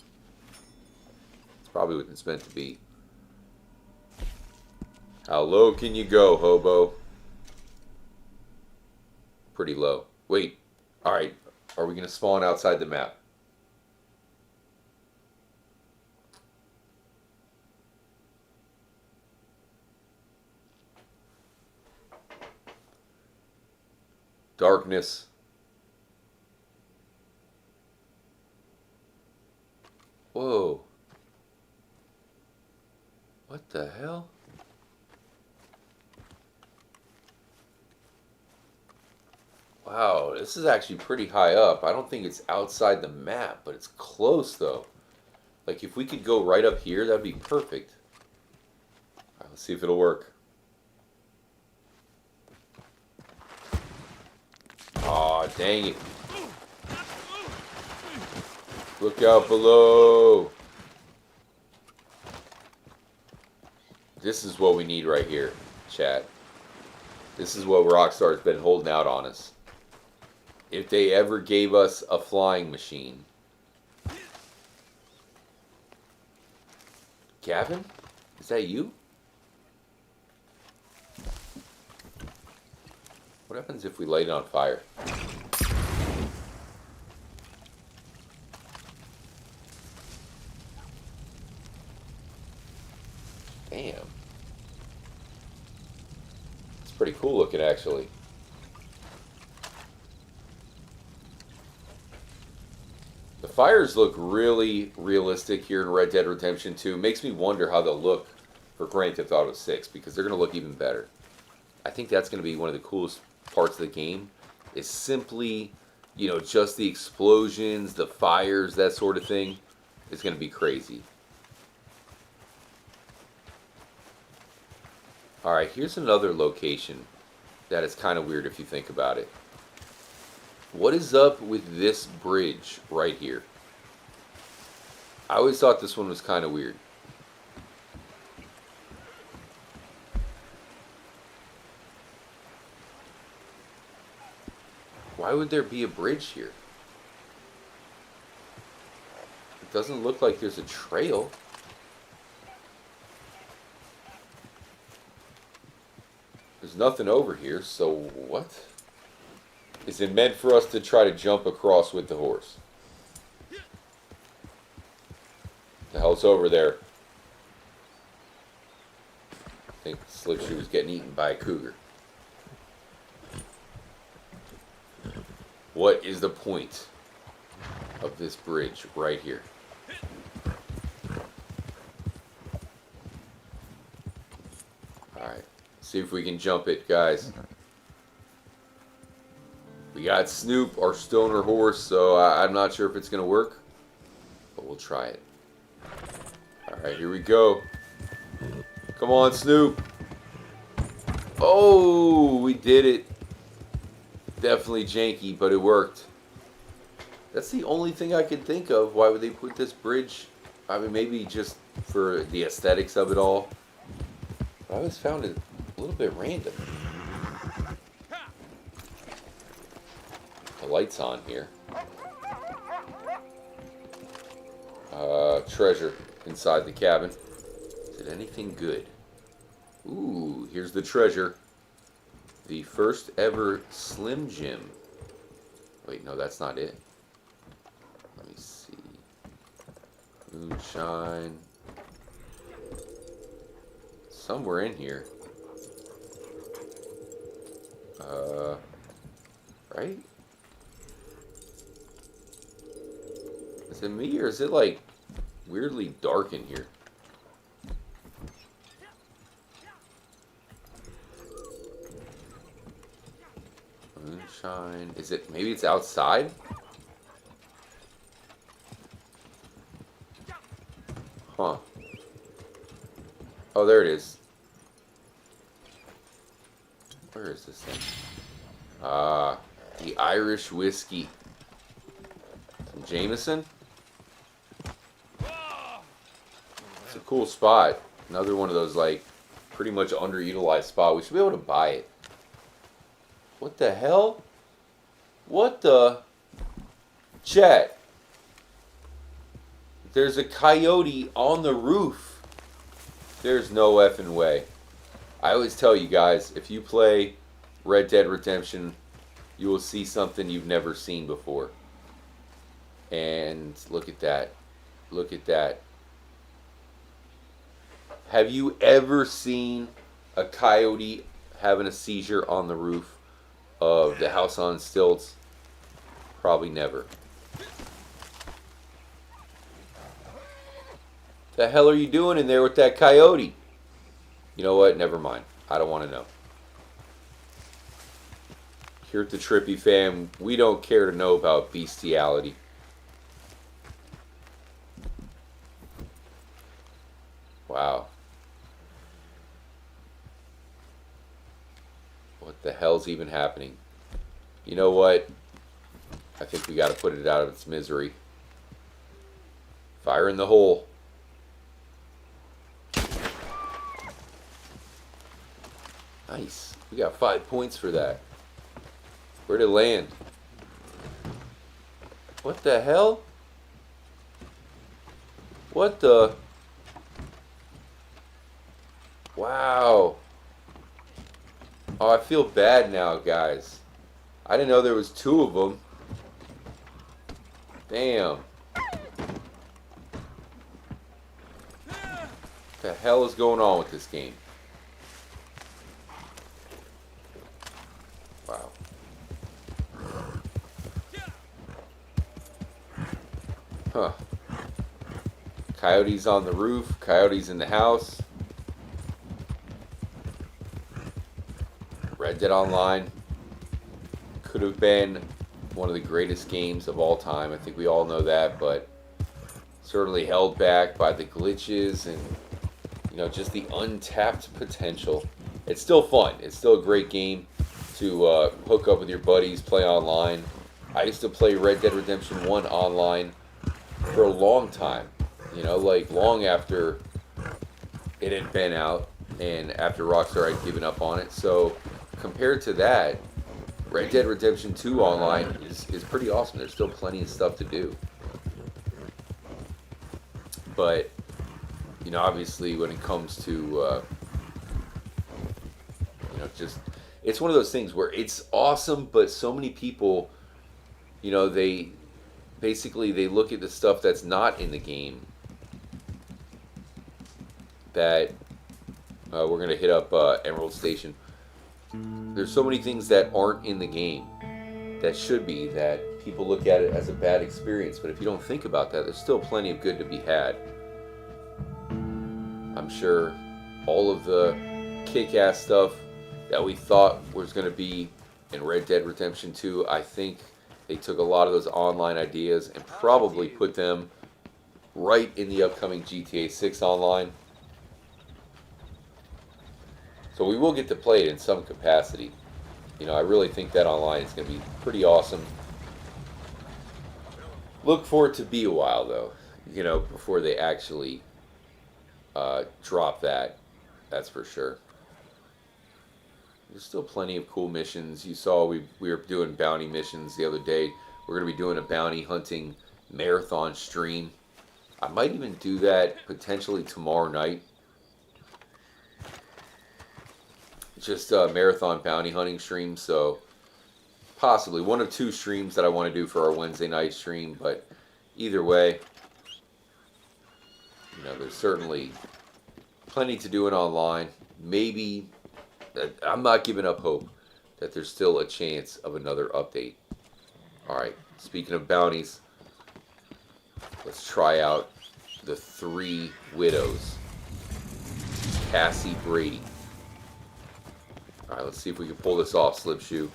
It's probably what it's meant to be. How low can you go, hobo? Pretty low. Wait. Alright. Are we going to spawn outside the map? Darkness. Whoa. What the hell? Wow, this is actually pretty high up. I don't think it's outside the map, but it's close though. Like if we could go right up here, that'd be perfect. All right, let's see if it'll work. Aw, dang it. Look out below. This is what we need right here, chat. This is what Rockstar's been holding out on us. If they ever gave us a flying machine. Gavin? Is that you? What happens if we light it on fire? Damn. It's pretty cool looking, actually. The fires look really realistic here in Red Dead Redemption 2. Makes me wonder how they'll look for Grand Theft Auto 6, because they're going to look even better. I think that's going to be one of the coolest parts of the game, is simply, you know, just the explosions, the fires, that sort of thing. Is going to be crazy. Alright, here's another location that is kind of weird if you think about it. What is up with this bridge right here? I always thought this one was kind of weird. Why would there be a bridge here? It doesn't look like there's a trail. There's nothing over here, so what? Is it meant for us to try to jump across with the horse? The hell's over there? I think Slipshoe was getting eaten by a cougar. What is the point of this bridge right here? Alright, see if we can jump it, guys. We got Snoop, our stoner horse, so I'm not sure if it's going to work, but we'll try it. Alright, here we go. Come on, Snoop. Oh, we did it. Definitely janky, but it worked. That's the only thing I can think of. Why would they put this bridge? I mean, maybe just for the aesthetics of it all. But I always found it a little bit random. The light's on here. Treasure inside the cabin. Is it anything good? Ooh, here's the treasure. The first ever Slim Jim. Wait, no, that's not it. Let me see. Moonshine. Somewhere in here. Right? Is it me or is it like weirdly dark in here? Moonshine. Is it? Maybe it's outside? Huh. Oh, there it is. Where is this thing? The Irish whiskey. Some Jameson. It's a cool spot. Another one of those, like, pretty much underutilized spot. We should be able to buy it. What the hell? What the? Chat. There's a coyote on the roof. There's no effing way. I always tell you guys, if you play Red Dead Redemption, you will see something you've never seen before. And look at that. Look at that. Have you ever seen a coyote having a seizure on the roof of the house on stilts? Probably never. The hell are you doing in there with that coyote? You know what? Never mind. I don't want to know. Here at the Trippy fam, we don't care to know about bestiality. Wow. What the hell's even happening? You know what? I think we got to put it out of its misery. Fire in the hole. Nice. We got 5 points for that. Where'd it land? What the hell? What the? Wow. Oh, I feel bad now, guys. I didn't know there was 2 of them. Damn. What the hell is going on with this game? Wow. Huh. Coyotes on the roof, coyotes in the house. Red Dead Online could have been one of the greatest games of all time. I think we all know that, but certainly held back by the glitches and, you know, just the untapped potential. It's still fun. It's still a great game to hook up with your buddies, play online. I used to play Red Dead Redemption 1 online for a long time. You know, like long after it had been out and after Rockstar had given up on it. So compared to that, Red Dead Redemption 2 online is pretty awesome. There's still plenty of stuff to do. But, you know, obviously when it comes to, you know, just, it's one of those things where it's awesome, but so many people, you know, they basically, they look at the stuff that's not in the game that, we're going to hit up Emerald Station. There's so many things that aren't in the game that should be, that people look at it as a bad experience. But if you don't think about that, there's still plenty of good to be had. I'm sure all of the kick-ass stuff that we thought was going to be in Red Dead Redemption 2, I think they took a lot of those online ideas and probably put them right in the upcoming GTA 6 online. So we will get to play it in some capacity. You know, I really think that online is going to be pretty awesome. Look for it to be a while, though, you know, before they actually drop that. That's for sure. There's still plenty of cool missions. You saw we were doing bounty missions the other day. We're going to be doing a bounty hunting marathon stream. I might even do that potentially tomorrow night. Just a marathon bounty hunting stream, so possibly one of 2 streams that I want to do for our Wednesday night stream, but either way, you know, there's certainly plenty to do it online. Maybe, I'm not giving up hope that there's still a chance of another update. Alright, speaking of bounties, let's try out the 3 widows. Cassie Brady. Alright, let's see if we can pull this off, Slipshoe.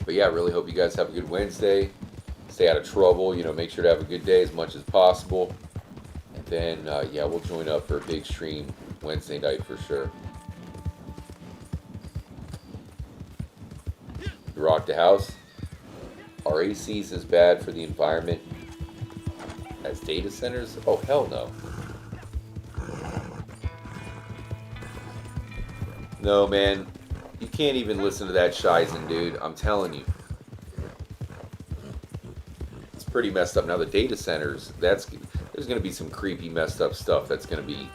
But yeah, I really hope you guys have a good Wednesday. Stay out of trouble. You know, make sure to have a good day as much as possible. And then, yeah, we'll join up for a big stream Wednesday night for sure. You rock the house. Are ACs as bad for the environment as data centers? Oh, hell no. No, man. You can't even listen to that Shizen, dude. I'm telling you. It's pretty messed up. Now, the data centers, there's going to be some creepy, messed up stuff that's going to be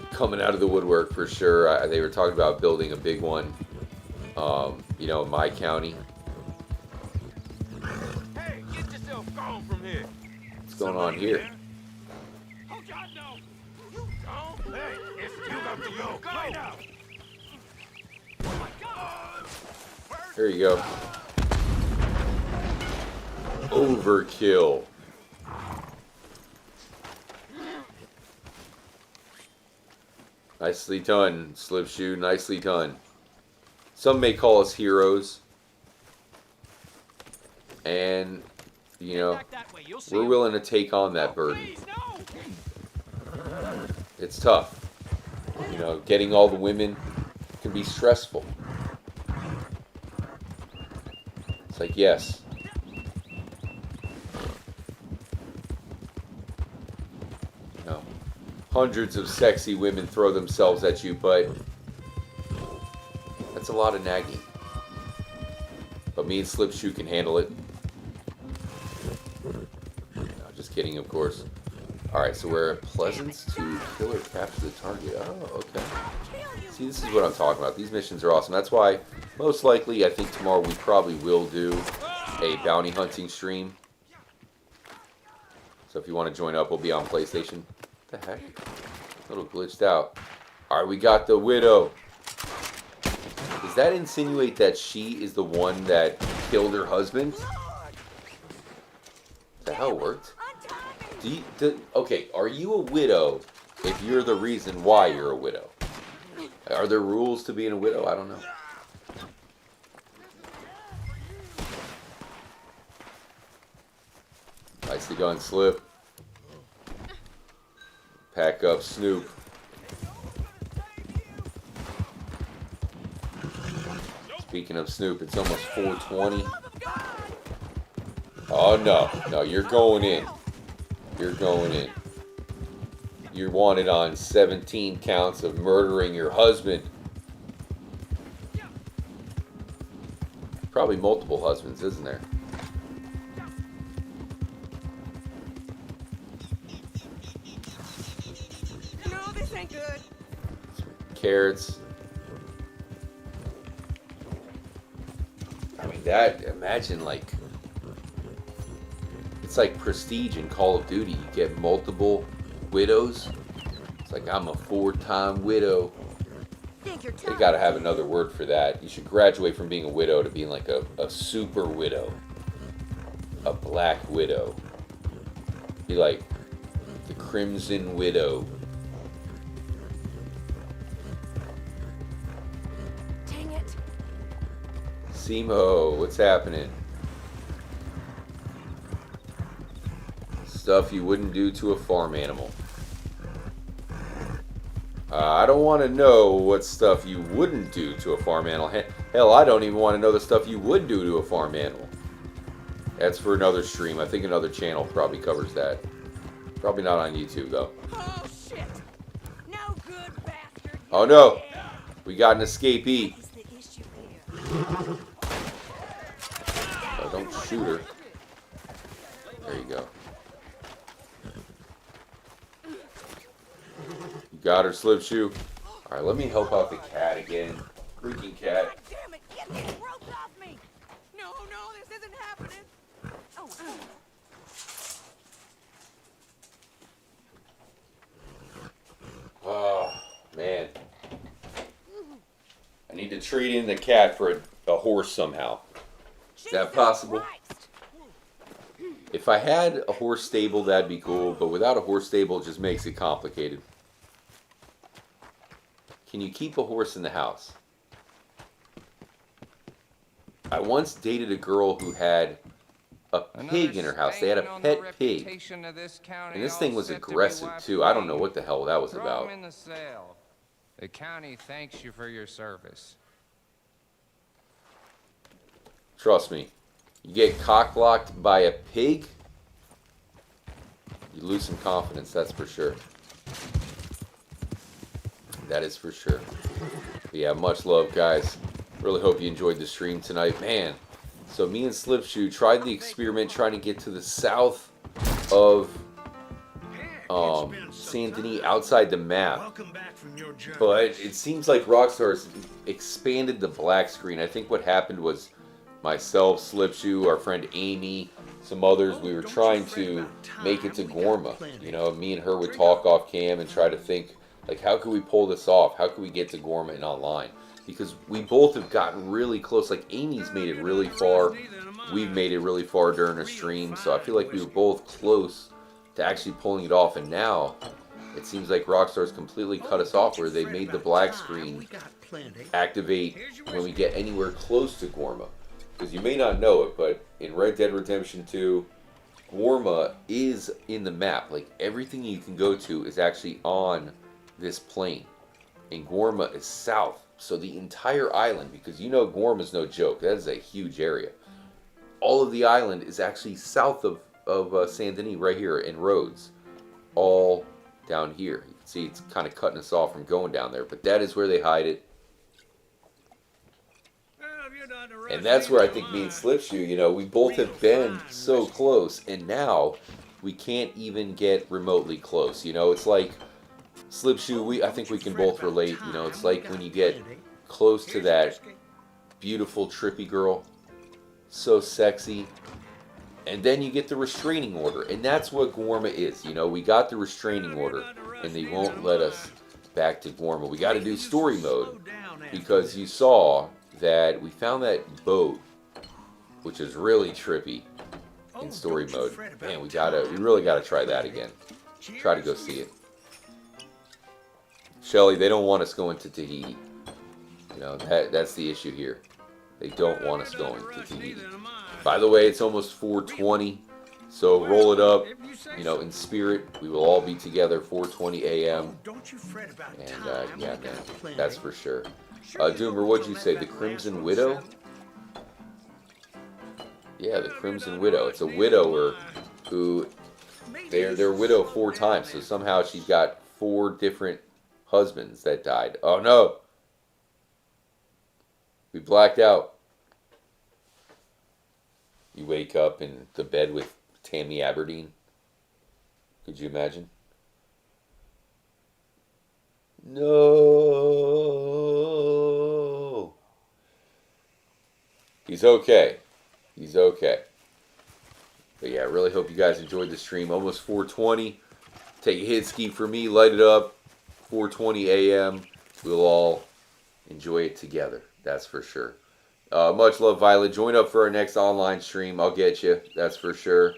coming out of the woodwork for sure. They were talking about building a big one, you know, in my county. Hey, get yourself gone from here. What's going on here? Oh, God, no. You gone? Hey, it's you got to go. Go now. Oh, my God. There you go. Overkill. Nicely done, Slipshoe. Nicely done. Some may call us heroes. And, you know, we're willing to take on that burden. It's tough. You know, getting all the women can be stressful. It's like, yes. You know, hundreds of sexy women throw themselves at you, but that's a lot of nagging. But me and Slipshoe can handle it. No, just kidding, of course. Alright, so we're at Pleasance to kill or capture the target. Oh, okay. See, this is what I'm talking about. These missions are awesome. That's why, most likely, I think tomorrow we probably will do a bounty hunting stream. So if you want to join up, we'll be on PlayStation. What the heck? A little glitched out. Alright, we got the Widow. Does that insinuate that she is the one that killed her husband? The hell worked? Okay, are you a widow if you're the reason why you're a widow? Are there rules to being a widow? I don't know. Nicely done, Slip. Pack up Snoop. Speaking of Snoop, it's almost 4:20. Oh no, no, you're going in. You're going in. You're wanted on 17 counts of murdering your husband. Probably multiple husbands, isn't there? No, this ain't good. Carrots. I mean, that, imagine like, it's like Prestige in Call of Duty. You get multiple widows. It's like, I'm a 4-time widow. They gotta have another word for that. You should graduate from being a widow to being like a super widow. A black widow. Be like the Crimson Widow. Dang it. Simo, what's happening? Stuff you wouldn't do to a farm animal. I don't want to know what stuff you wouldn't do to a farm animal. Hell, I don't even want to know the stuff you would do to a farm animal. That's for another stream. I think another channel probably covers that. Probably not on YouTube, though. Oh, shit. No good bastard. Oh, no. We got an escapee. What is the issue here? Oh, don't shoot her. There you go. You got her, Slipshoe. Alright, let me help out the cat again. Freaking cat. God damn it. Get these ropes off me. No, no, this isn't happening. Oh, Oh, man. I need to trade in the cat for a horse somehow. Is that possible? Christ. If I had a horse stable, that'd be cool. But without a horse stable, it just makes it complicated. Can you keep a horse in the house? I once dated a girl who had a pig in her house. They had a pet pig. And this thing was aggressive too. I don't know what the hell that was about. The county thanks you for your service. Trust me. You get cock-blocked by a pig, you lose some confidence, that's for sure. That is for sure. But yeah, much love, guys. Really hope you enjoyed the stream tonight. Man, so me and Slipshoe tried the experiment trying to get to the south of Saint Denis, outside the map. But it seems like Rockstar's expanded the black screen. I think what happened was myself, Slipshoe, our friend Amy, some others, we were trying to make it to Gorma. You know, me and her would talk off cam and try to think, like, how could we pull this off? How could we get to Gorma and online? Because we both have gotten really close. Like, Amy's made it really far. We've made it really far during our stream. So I feel like we were both close to actually pulling it off. And now, it seems like Rockstar's completely cut us off, where they made the black screen activate when we get anywhere close to Gorma. Because you may not know it, but in Red Dead Redemption 2, Gorma is in the map. Like, everything you can go to is actually on this plane. And Gorma is south. So the entire island, because you know Gorma's no joke, that is a huge area. All of the island is actually south of Saint Denis, right here in Rhodes. All down here. You can see it's kind of cutting us off from going down there. But that is where they hide it. And that's where I think me and Slipshoe, you know, we both have been so close, and now we can't even get remotely close. You know, it's like Slipshoe, I think we can both relate. You know, it's like when you get close to that beautiful, trippy girl, so sexy, and then you get the restraining order, and that's what Gorma is. You know, we got the restraining order, and they won't let us back to Gorma. We got to do story mode, because you saw that we found that boat, which is really trippy in story mode. Man, we really gotta try that again. Try to go see it. Shelly, they don't want us going to Tahiti. You know, that's the issue here. They don't want us going to Tahiti. By the way, it's almost 4:20, so roll it up. You know, in spirit, we will all be together 4:20 a.m. And yeah, man, that's for sure. Doomer, what'd you say? The Crimson Widow? Yeah, the Crimson Widow. It's a widower who they're widowed 4 times. So somehow she's got 4 different husbands that died. Oh no! We blacked out. You wake up in the bed with Tammy Aberdeen. Could you imagine? No. He's okay. He's okay. But yeah, I really hope you guys enjoyed the stream. Almost 4:20. Take a hit ski for me. Light it up. 4:20 a.m. We'll all enjoy it together. That's for sure. Much love, Violet. Join up for our next online stream. I'll get you. That's for sure.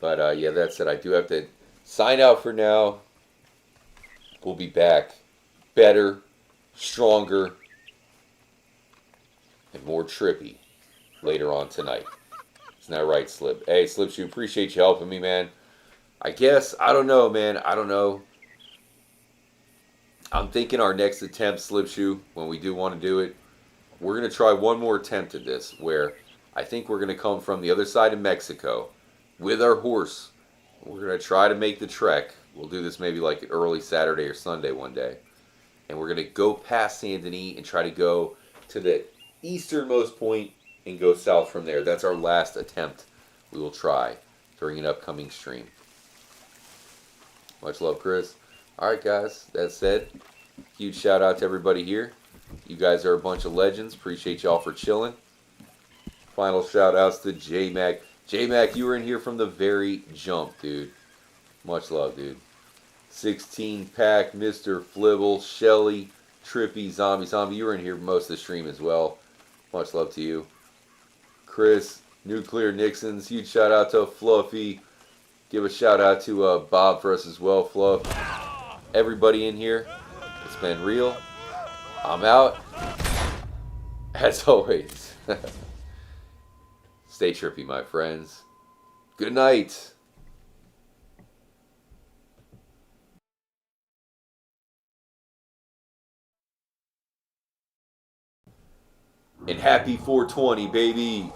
But yeah, that said, I do have to sign out for now. We'll be back. Better, stronger, and more trippy later on tonight. Isn't that right, Slip? Hey, Slipshoe, appreciate you helping me, man. I guess, I don't know, man. I don't know. I'm thinking our next attempt, Slipshoe, when we do want to do it, we're going to try one more attempt at this, where I think we're going to come from the other side of Mexico with our horse. We're going to try to make the trek. We'll do this maybe like early Saturday or Sunday one day. And we're going to go past Saint Denis and try to go to the easternmost point and go south from there. That's our last attempt we will try during an upcoming stream. Much love, Chris. Alright, guys. That said, huge shout out to everybody here. You guys are a bunch of legends. Appreciate y'all for chilling. Final shout outs to J-Mac. J-Mac, you were in here from the very jump, dude. Much love, dude. 16-pack, Mr. Flibble, Shelly, Trippy, Zombie. You were in here most of the stream as well. Much love to you. Chris, Nuclear Nixons, huge shout out to Fluffy. Give a shout out to Bob for us as well, Fluff. Everybody in here, it's been real. I'm out. As always. Stay trippy, my friends. Good night. And happy 420, baby.